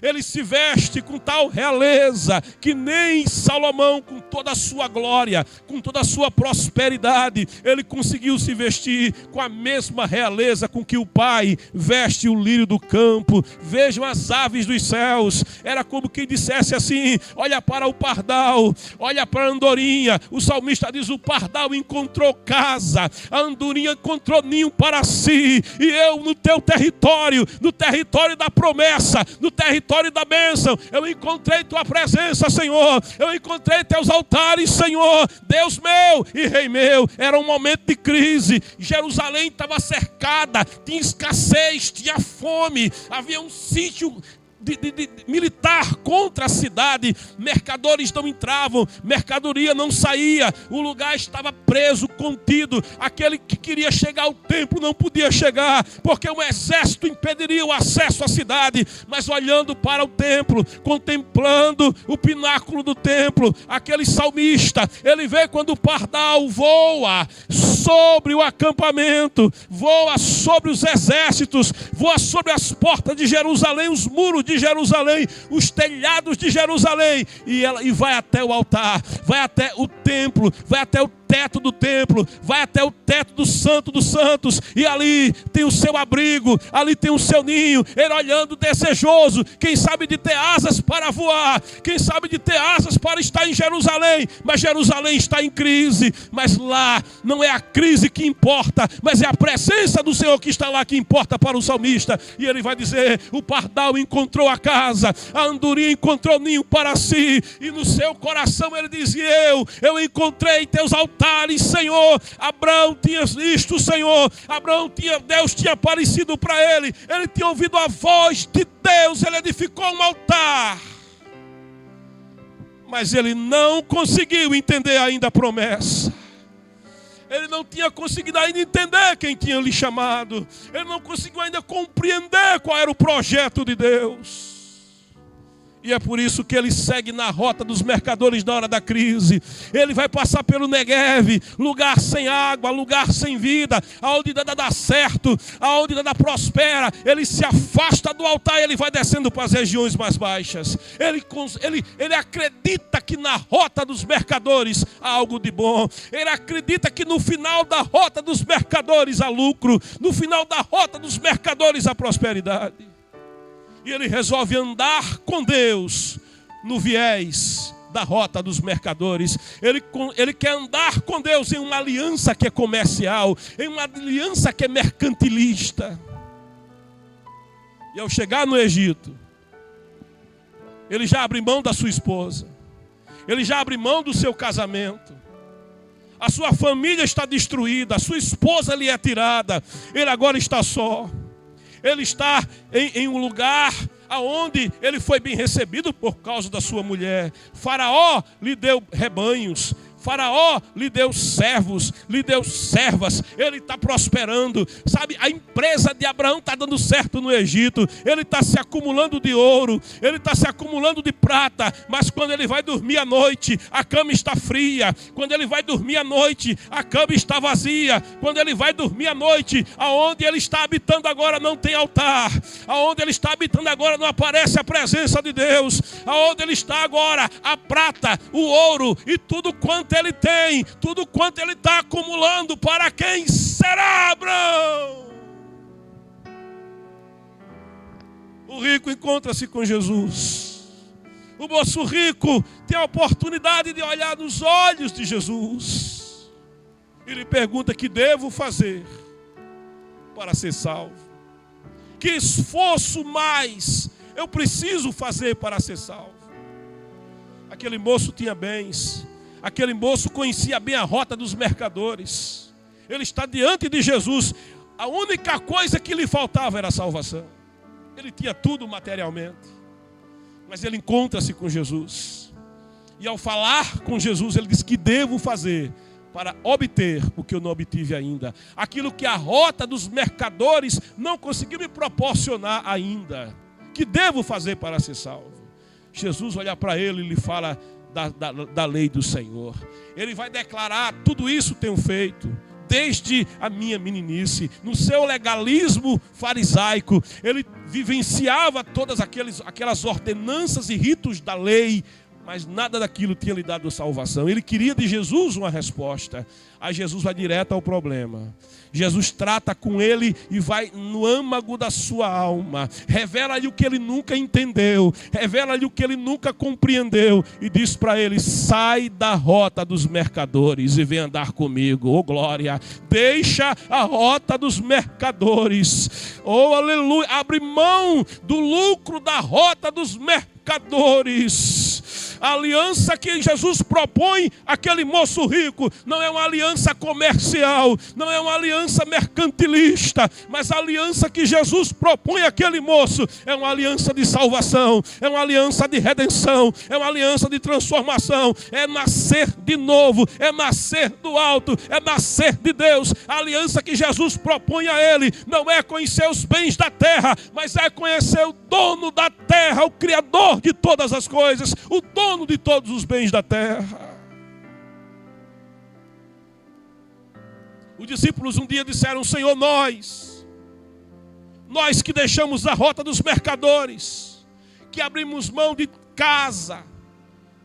ele se veste com tal realeza que nem Salomão, com toda a sua glória, com toda a sua prosperidade, ele conseguiu se vestir com a mesma realeza com que o Pai veste o lírio do campo. Vejam as aves dos céus. Era como quem dissesse assim: olha para o pardal, olha para a andorinha. O salmista diz: o pardal encontrou casa, a andorinha encontrou ninho para si. E eu no teu território, no território da promessa, no território da bênção, eu encontrei tua presença, Senhor. Eu encontrei teus altares, Senhor, Deus meu e Rei meu. Era um momento de crise. Jerusalém estava cercada, tinha escassez, tinha fome, havia um sítio militar contra a cidade. Mercadores não entravam, mercadoria não saía, o lugar estava preso, contido. Aquele que queria chegar ao templo não podia chegar, porque um exército impediria o acesso à cidade. Mas olhando para o templo, contemplando o pináculo do templo, aquele salmista, ele vê quando o pardal voa sobre o acampamento, voa sobre os exércitos, voa sobre as portas de Jerusalém, os muros de Jerusalém, os telhados de Jerusalém, e vai até o altar, vai até o templo, vai até o teto do templo, vai até o teto do Santo dos Santos, e ali tem o seu abrigo, ali tem o seu ninho. Ele olhando desejoso, quem sabe de ter asas para voar, quem sabe de ter asas para estar em Jerusalém. Mas Jerusalém está em crise. Mas lá não é a crise que importa, mas é a presença do Senhor que está lá que importa para o salmista. E ele vai dizer: o pardal encontrou a casa, a andorinha encontrou ninho para si. E no seu coração ele dizia: eu encontrei teus altares, Senhor. Abraão tinha visto o Senhor, Deus tinha aparecido para ele, ele tinha ouvido a voz de Deus, ele edificou um altar. Mas ele não conseguiu entender ainda a promessa. Ele não tinha conseguido ainda entender quem tinha lhe chamado. Ele não conseguiu ainda compreender qual era o projeto de Deus. E é por isso que ele segue na rota dos mercadores na hora da crise. Ele vai passar pelo Negueve, lugar sem água, lugar sem vida, aonde nada dá certo, aonde nada prospera. Ele se afasta do altar e ele vai descendo para as regiões mais baixas. Ele acredita que na rota dos mercadores há algo de bom. Ele acredita que no final da rota dos mercadores há lucro. No final da rota dos mercadores há prosperidade. E ele resolve andar com Deus no viés da rota dos mercadores. Ele quer andar com Deus em uma aliança que é comercial, em uma aliança que é mercantilista. E ao chegar no Egito, ele já abre mão da sua esposa, ele já abre mão do seu casamento. A sua família está destruída, a sua esposa lhe é tirada, ele agora está só. Ele está em um lugar aonde ele foi bem recebido por causa da sua mulher. Faraó lhe deu rebanhos, Faraó lhe deu servos, lhe deu servas, ele está prosperando. Sabe, a empresa de Abraão está dando certo no Egito. Ele está se acumulando de ouro, ele está se acumulando de prata. Mas quando ele vai dormir à noite, a cama está fria. Quando ele vai dormir à noite, a cama está vazia. Quando ele vai dormir à noite, aonde ele está habitando agora não tem altar. Aonde ele está habitando agora não aparece a presença de Deus. Aonde ele está agora, a prata, o ouro e tudo quanto ele tem, tudo quanto ele está acumulando, para quem será, Abraão? O rico encontra-se com Jesus. O moço rico tem a oportunidade de olhar nos olhos de Jesus. Ele pergunta: que devo fazer para ser salvo? Que esforço mais eu preciso fazer para ser salvo? Aquele moço tinha bens. Aquele moço conhecia bem a rota dos mercadores. Ele está diante de Jesus. A única coisa que lhe faltava era a salvação. Ele tinha tudo materialmente. Mas ele encontra-se com Jesus. E ao falar com Jesus, ele diz: que devo fazer para obter o que eu não obtive ainda? Aquilo que a rota dos mercadores não conseguiu me proporcionar ainda. Que devo fazer para ser salvo? Jesus olha para ele e lhe fala: da lei do Senhor. Ele vai declarar: tudo isso tenho feito desde a minha meninice. No seu legalismo farisaico, ele vivenciava todas aquelas ordenanças e ritos da lei, mas nada daquilo tinha lhe dado salvação. Ele queria de Jesus uma resposta. Aí Jesus vai direto ao problema. Jesus trata com ele e vai no âmago da sua alma. Revela-lhe o que ele nunca entendeu. Revela-lhe o que ele nunca compreendeu. E diz para ele: sai da rota dos mercadores e vem andar comigo. Oh glória! Deixa a rota dos mercadores. Oh aleluia! Abre mão do lucro da rota dos mercadores. A aliança que Jesus propõe àquele moço rico não é uma aliança comercial, não é uma aliança mercantilista, mas a aliança que Jesus propõe àquele moço é uma aliança de salvação, é uma aliança de redenção, é uma aliança de transformação, é nascer de novo, é nascer do alto, é nascer de Deus. A aliança que Jesus propõe a ele não é conhecer os bens da terra, mas é conhecer o dono da terra, o Criador de todas as coisas, o dono de todos os bens da terra. Os discípulos um dia disseram: Senhor, nós que deixamos a rota dos mercadores, que abrimos mão de casa,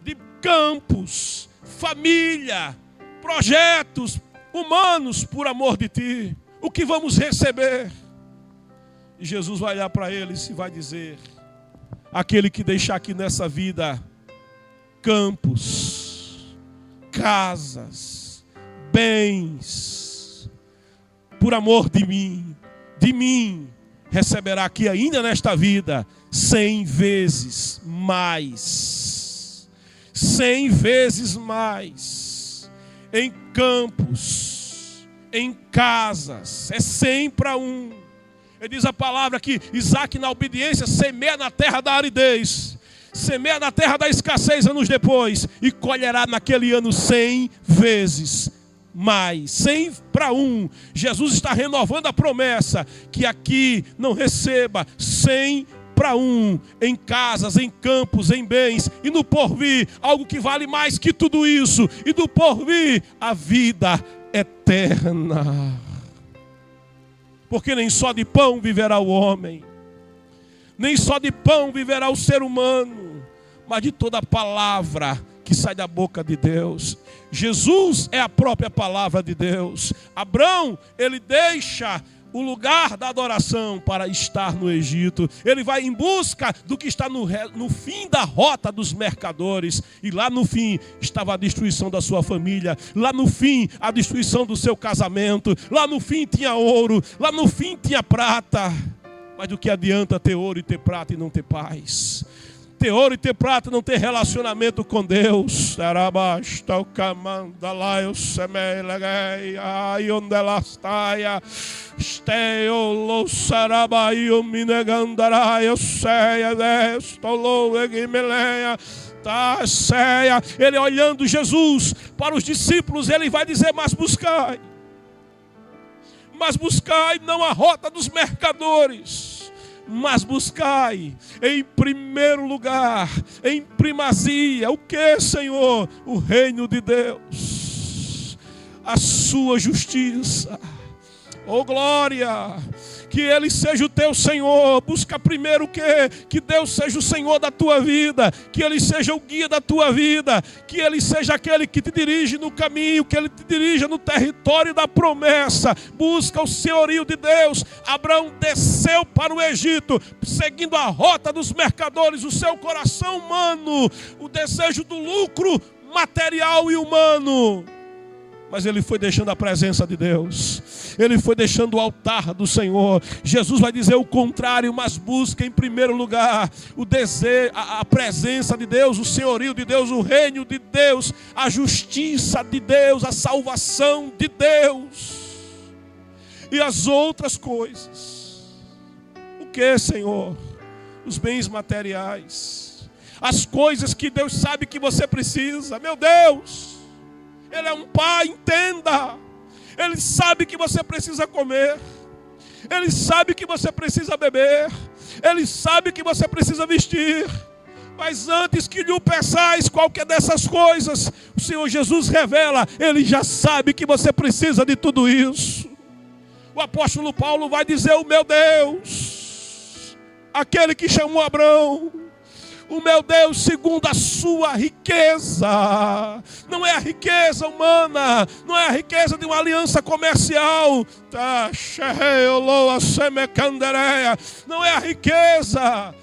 de campos, família, projetos humanos por amor de Ti, o que vamos receber? E Jesus vai olhar para eles e vai dizer: aquele que deixar aqui nessa vida campos, casas, bens, por amor de mim, receberá aqui ainda nesta vida 100 vezes mais. 100 vezes mais. Em campos, em casas, é 100 para 1. Ele diz a palavra que Isaac, na obediência, semeia na terra da aridez, semeia na terra da escassez anos depois, e colherá naquele ano 100 vezes mais. 100 para 1. Jesus está renovando a promessa que aqui não receba 100 para 1, em casas, em campos, em bens, e no porvir, algo que vale mais que tudo isso, e no porvir, a vida eterna. Porque nem só de pão viverá o homem, nem só de pão viverá o ser humano, mas de toda palavra que sai da boca de Deus. Jesus é a própria palavra de Deus. Abrão, ele deixa o lugar da adoração para estar no Egito. Ele vai em busca do que está no fim da rota dos mercadores. E lá no fim estava a destruição da sua família. Lá no fim a destruição do seu casamento. Lá no fim tinha ouro. Lá no fim tinha prata. Mas do que adianta ter ouro e ter prata e não ter paz? Ter ouro e ter prata, não ter relacionamento com Deus. Ele olhando Jesus para os discípulos, ele vai dizer: mas buscai não a rota dos mercadores, mas buscai em primeiro lugar, em primazia, o que, Senhor? O reino de Deus, a sua justiça. Oh glória! Que Ele seja o teu Senhor. Busca primeiro o quê? Que Deus seja o Senhor da tua vida, que Ele seja o guia da tua vida, que Ele seja aquele que te dirige no caminho, que Ele te dirija no território da promessa. Busca o senhorio de Deus. Abraão desceu para o Egito, seguindo a rota dos mercadores, o seu coração humano, o desejo do lucro material e humano. Mas ele foi deixando a presença de Deus, ele foi deixando o altar do Senhor. Jesus vai dizer o contrário: mas busca em primeiro lugar o desejo, a presença de Deus, o senhorio de Deus, o reino de Deus, a justiça de Deus, a salvação de Deus. E as outras coisas, o que, Senhor? Os bens materiais, as coisas que Deus sabe que você precisa. Meu Deus, Ele é um pai, entenda. Ele sabe que você precisa comer. Ele sabe que você precisa beber. Ele sabe que você precisa vestir. Mas antes que lhe peçais qualquer dessas coisas, o Senhor Jesus revela, Ele já sabe que você precisa de tudo isso. O apóstolo Paulo vai dizer: o meu Deus, aquele que chamou Abraão, o meu Deus segundo a sua riqueza, não é a riqueza humana, não é a riqueza de uma aliança comercial, não é a riqueza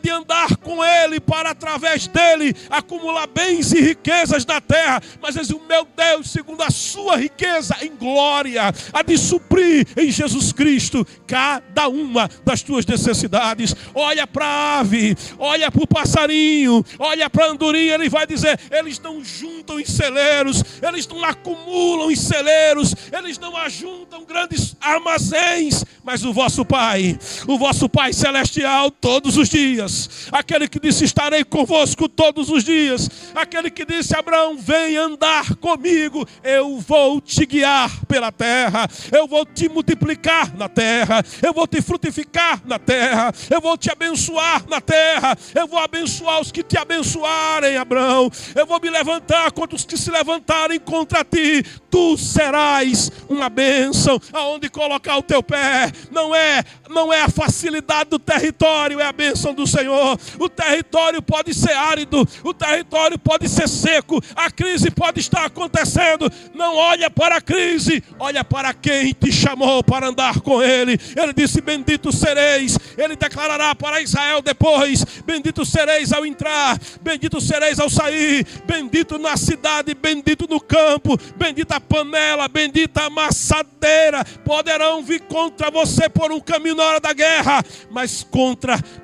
de andar com Ele para através dele acumular bens e riquezas na terra, mas diz: o meu Deus segundo a sua riqueza em glória, a de suprir em Jesus Cristo cada uma das tuas necessidades. Olha para a ave, olha para o passarinho, olha para a andorinha. Ele vai dizer: eles não juntam em celeiros, eles não acumulam em celeiros, eles não ajuntam grandes armazéns, mas o vosso Pai celestial, todos os dias, aquele que disse: estarei convosco todos os dias, aquele que disse: Abraão, vem andar comigo, eu vou te guiar pela terra, eu vou te multiplicar na terra, eu vou te frutificar na terra, eu vou te abençoar na terra, eu vou abençoar os que te abençoarem, Abraão, eu vou me levantar contra os que se levantarem contra ti, tu serás uma bênção. Aonde colocar o teu pé, não é a facilidade do território, é a bênção do Senhor. O território pode ser árido, o território pode ser seco, a crise pode estar acontecendo. Não olha para a crise, olha para quem te chamou para andar com Ele. Ele disse: bendito sereis. Ele declarará para Israel depois: bendito sereis ao entrar, bendito sereis ao sair, bendito na cidade, bendito no campo, bendita a panela, bendita a amassadeira. Poderão vir contra você por um caminho na hora da guerra, mas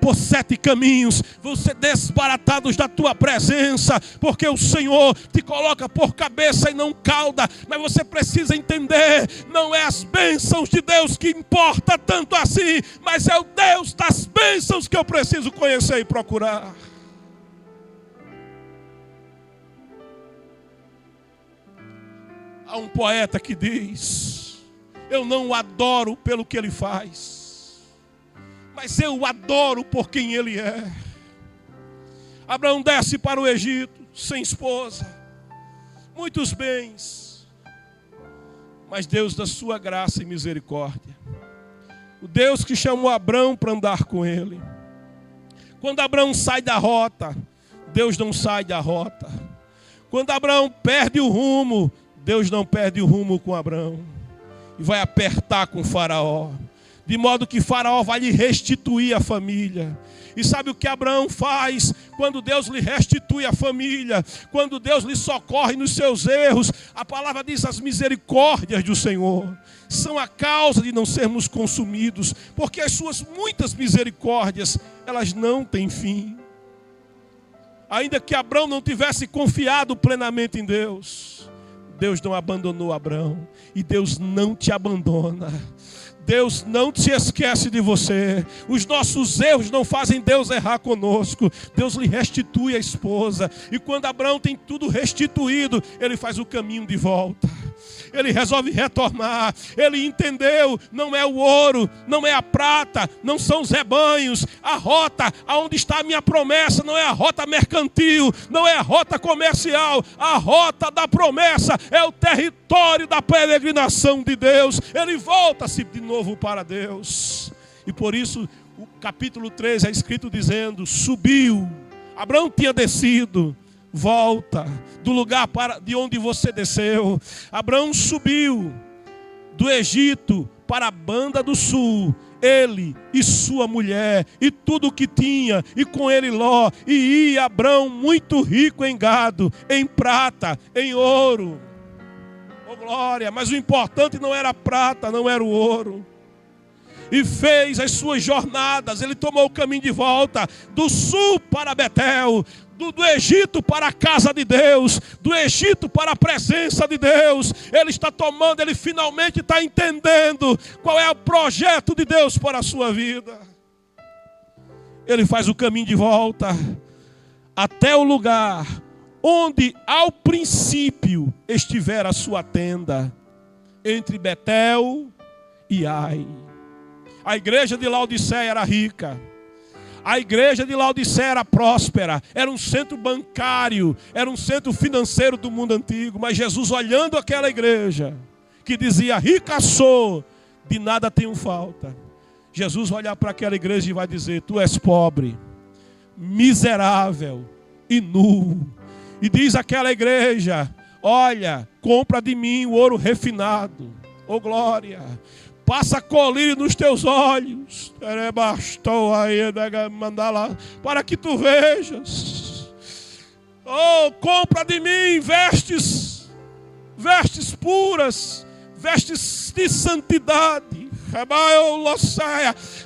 por 7 caminhos vão ser desbaratados da tua presença, porque o Senhor te coloca por cabeça e não cauda. Mas você precisa entender, não é as bênçãos de Deus que importa tanto assim, mas é o Deus das bênçãos que eu preciso conhecer e procurar. Há um poeta que diz: eu não o adoro pelo que ele faz, mas eu o adoro por quem ele é. Abraão desce para o Egito sem esposa, muitos bens, mas Deus da sua graça e misericórdia, o Deus que chamou Abraão para andar com ele. Quando Abraão sai da rota, Deus não sai da rota. Quando Abraão perde o rumo, Deus não perde o rumo com Abraão. E vai apertar com Faraó, de modo que Faraó vai lhe restituir a família. E sabe o que Abraão faz quando Deus lhe restitui a família? Quando Deus lhe socorre nos seus erros, a palavra diz: as misericórdias do Senhor são a causa de não sermos consumidos, porque as suas muitas misericórdias, elas não têm fim. Ainda que Abraão não tivesse confiado plenamente em Deus, Deus não abandonou Abraão, e Deus não te abandona. Deus não se esquece de você. Os nossos erros não fazem Deus errar conosco. Deus lhe restitui a esposa, e quando Abraão tem tudo restituído, ele faz o caminho de volta. Ele resolve retornar. Ele entendeu, não é o ouro, não é a prata, não são os rebanhos. A rota aonde está a minha promessa não é a rota mercantil, não é a rota comercial. A rota da promessa é o território da peregrinação de Deus. Ele volta-se de novo para Deus. E por isso o capítulo 13 é escrito dizendo: subiu. Abraão tinha descido, volta do lugar de onde você desceu. Abraão subiu do Egito para a banda do sul, ele e sua mulher e tudo o que tinha, e com ele Ló. E ia Abraão muito rico em gado, em prata, em ouro. Oh glória! Mas o importante não era a prata, não era o ouro. E fez as suas jornadas. Ele tomou o caminho de volta do sul para Betel, do Egito para a casa de Deus, do Egito para a presença de Deus. Ele está tomando, ele finalmente está entendendo qual é o projeto de Deus para a sua vida. Ele faz o caminho de volta até o lugar onde ao princípio estivera a sua tenda, entre Betel e Ai. A igreja de Laodiceia era rica. A igreja de Laodiceia era próspera, era um centro bancário, era um centro financeiro do mundo antigo. Mas Jesus, olhando aquela igreja, que dizia, rica sou, de nada tenho falta. Jesus vai olhar para aquela igreja e vai dizer, tu és pobre, miserável e nu. E diz àquela igreja, olha, compra de mim o ouro refinado, ô glória. Passa colírio nos teus olhos, para que tu vejas. Oh, compra de mim vestes puras, vestes de santidade.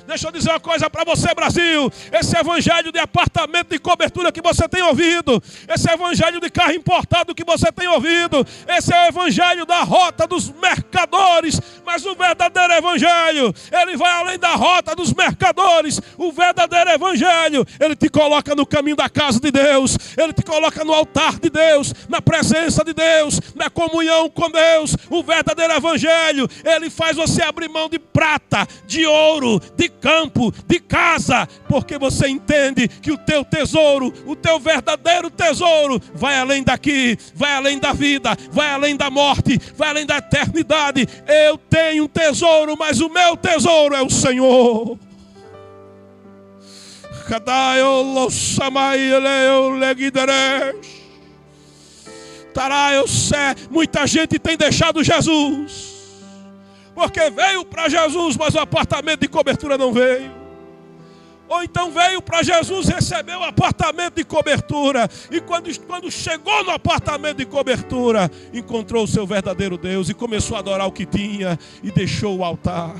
Deixa eu dizer uma coisa para você, Brasil. Esse evangelho de apartamento de cobertura que você tem ouvido, esse evangelho de carro importado que você tem ouvido, esse é o evangelho da rota dos mercadores. Mas o verdadeiro evangelho, ele vai além da rota dos mercadores. O verdadeiro evangelho, ele te coloca no caminho da casa de Deus, ele te coloca no altar de Deus, na presença de Deus, na comunhão com Deus. O verdadeiro evangelho, ele faz você abrir mão de prata, de ouro, de campo, de casa, porque você entende que o teu tesouro, o teu verdadeiro tesouro, vai além daqui, vai além da vida, vai além da morte, vai além da eternidade. Eu tenho um tesouro, mas o meu tesouro é o Senhor. Muita gente tem deixado Jesus, porque veio para Jesus, mas o apartamento de cobertura não veio. Ou então veio para Jesus, recebeu o apartamento de cobertura, e quando chegou no apartamento de cobertura, encontrou o seu verdadeiro Deus e começou a adorar o que tinha e deixou o altar.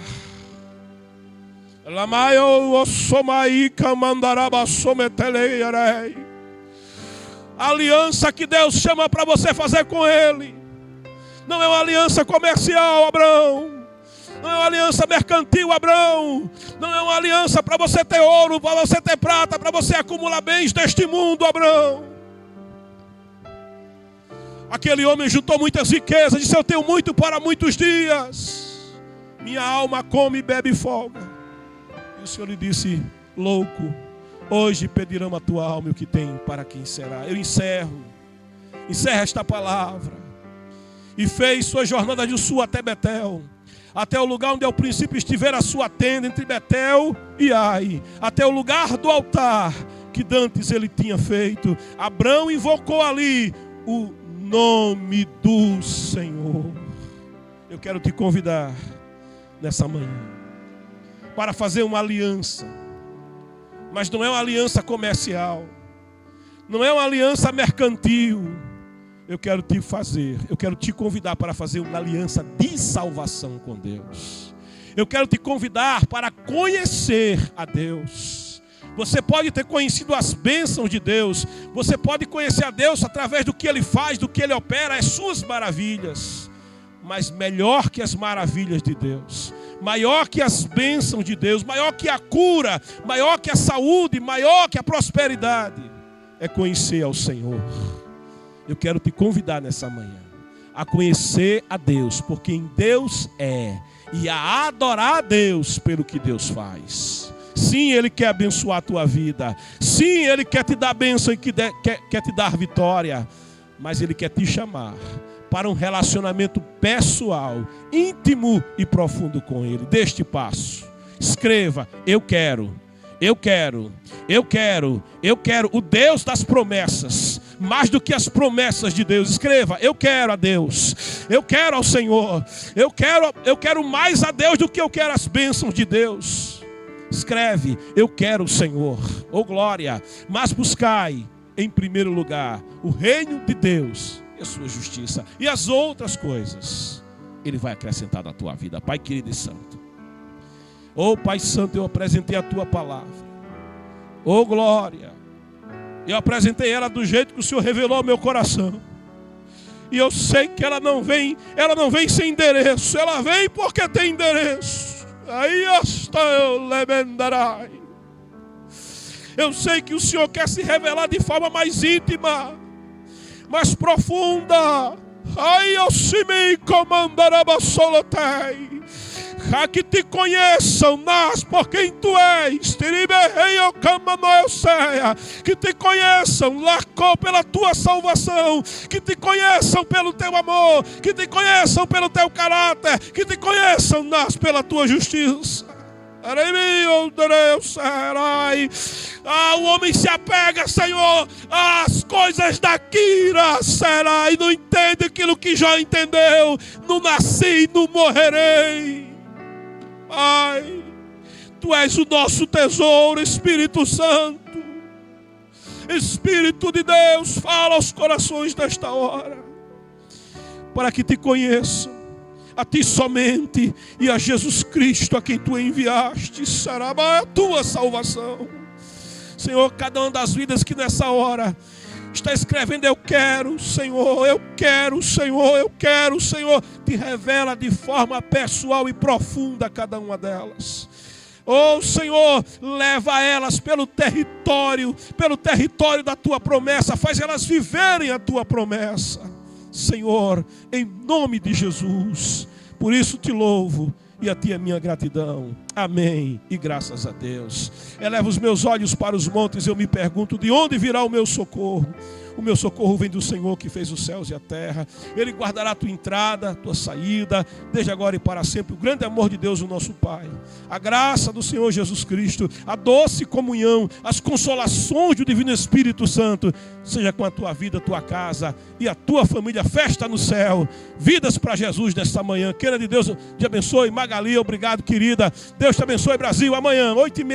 A aliança que Deus chama para você fazer com Ele não é uma aliança comercial, Abraão. Não é uma aliança mercantil, Abraão. Não é uma aliança para você ter ouro, para você ter prata, para você acumular bens deste mundo, Abraão. Aquele homem juntou muitas riquezas, disse, eu tenho muito para muitos dias. Minha alma come e bebe folga. E o Senhor lhe disse, louco, hoje pedirão a tua alma e o que tem para quem será. Eu encerro esta palavra. E fez sua jornada de sul até Betel, até o lugar onde ao princípio estiver a sua tenda, entre Betel e Ai, até o lugar do altar que dantes ele tinha feito. Abraão invocou ali o nome do Senhor. Eu quero te convidar nessa manhã para fazer uma aliança, mas não é uma aliança comercial, não é uma aliança mercantil. Eu quero te convidar para fazer uma aliança de salvação com Deus. Eu quero te convidar para conhecer a Deus. Você pode ter conhecido as bênçãos de Deus, você pode conhecer a Deus através do que Ele faz, do que Ele opera, as suas maravilhas. Mas melhor que as maravilhas de Deus, maior que as bênçãos de Deus, maior que a cura, maior que a saúde, maior que a prosperidade, é conhecer ao Senhor. Eu quero te convidar nessa manhã a conhecer a Deus por quem Deus é e a adorar a Deus pelo que Deus faz. Sim, Ele quer abençoar a tua vida. Sim, Ele quer te dar bênção e quer te dar vitória. Mas Ele quer te chamar para um relacionamento pessoal, íntimo e profundo com Ele. Dê este passo. Escreva, eu quero o Deus das promessas, mais do que as promessas de Deus. Escreva, eu quero a Deus, eu quero ao Senhor, eu quero mais a Deus do que eu quero as bênçãos de Deus. Escreve, eu quero o Senhor, oh glória, mas buscai em primeiro lugar o reino de Deus e a sua justiça, e as outras coisas Ele vai acrescentar na tua vida. Pai querido e santo, oh Pai santo, eu apresentei a tua palavra, oh glória, eu apresentei ela do jeito que o Senhor revelou ao meu coração. E eu sei que ela não vem sem endereço. Ela vem porque tem endereço. Aí está eu lemendarai. Eu sei que o Senhor quer se revelar de forma mais íntima, mais profunda. Aí eu se me comandará solotei. a que te conheçam, nas por quem tu és, que te conheçam, Lacó, pela tua salvação, que te conheçam pelo teu amor, que te conheçam pelo teu caráter, que te conheçam, nas pela tua justiça. O homem se apega, Senhor, às coisas daqui, será, e não entende aquilo que já entendeu. Não nasci, não morrerei. Pai, tu és o nosso tesouro, Espírito Santo. Espírito de Deus, fala aos corações desta hora, para que te conheçam, a ti somente, e a Jesus Cristo a quem tu enviaste, será a tua salvação. Senhor, cada uma das vidas que nessa hora está escrevendo, eu quero, Senhor, eu quero, Senhor, eu quero, Senhor, te revela de forma pessoal e profunda a cada uma delas. Oh, Senhor, leva elas pelo território da tua promessa, faz elas viverem a tua promessa. Senhor, em nome de Jesus, por isso te louvo e a ti a minha gratidão. Amém e graças a Deus. Eleva os meus olhos para os montes, eu me pergunto, de onde virá o meu socorro? O meu socorro vem do Senhor que fez os céus e a terra. Ele guardará a tua entrada, a tua saída, desde agora e para sempre. O grande amor de Deus, o nosso Pai, a graça do Senhor Jesus Cristo, a doce comunhão, as consolações do Divino Espírito Santo, seja com a tua vida, a tua casa e a tua família. Festa no céu, vidas para Jesus nesta manhã. Queira de Deus te abençoe. Magali, obrigado, querida. Deus te abençoe, Brasil. Amanhã, 8h30.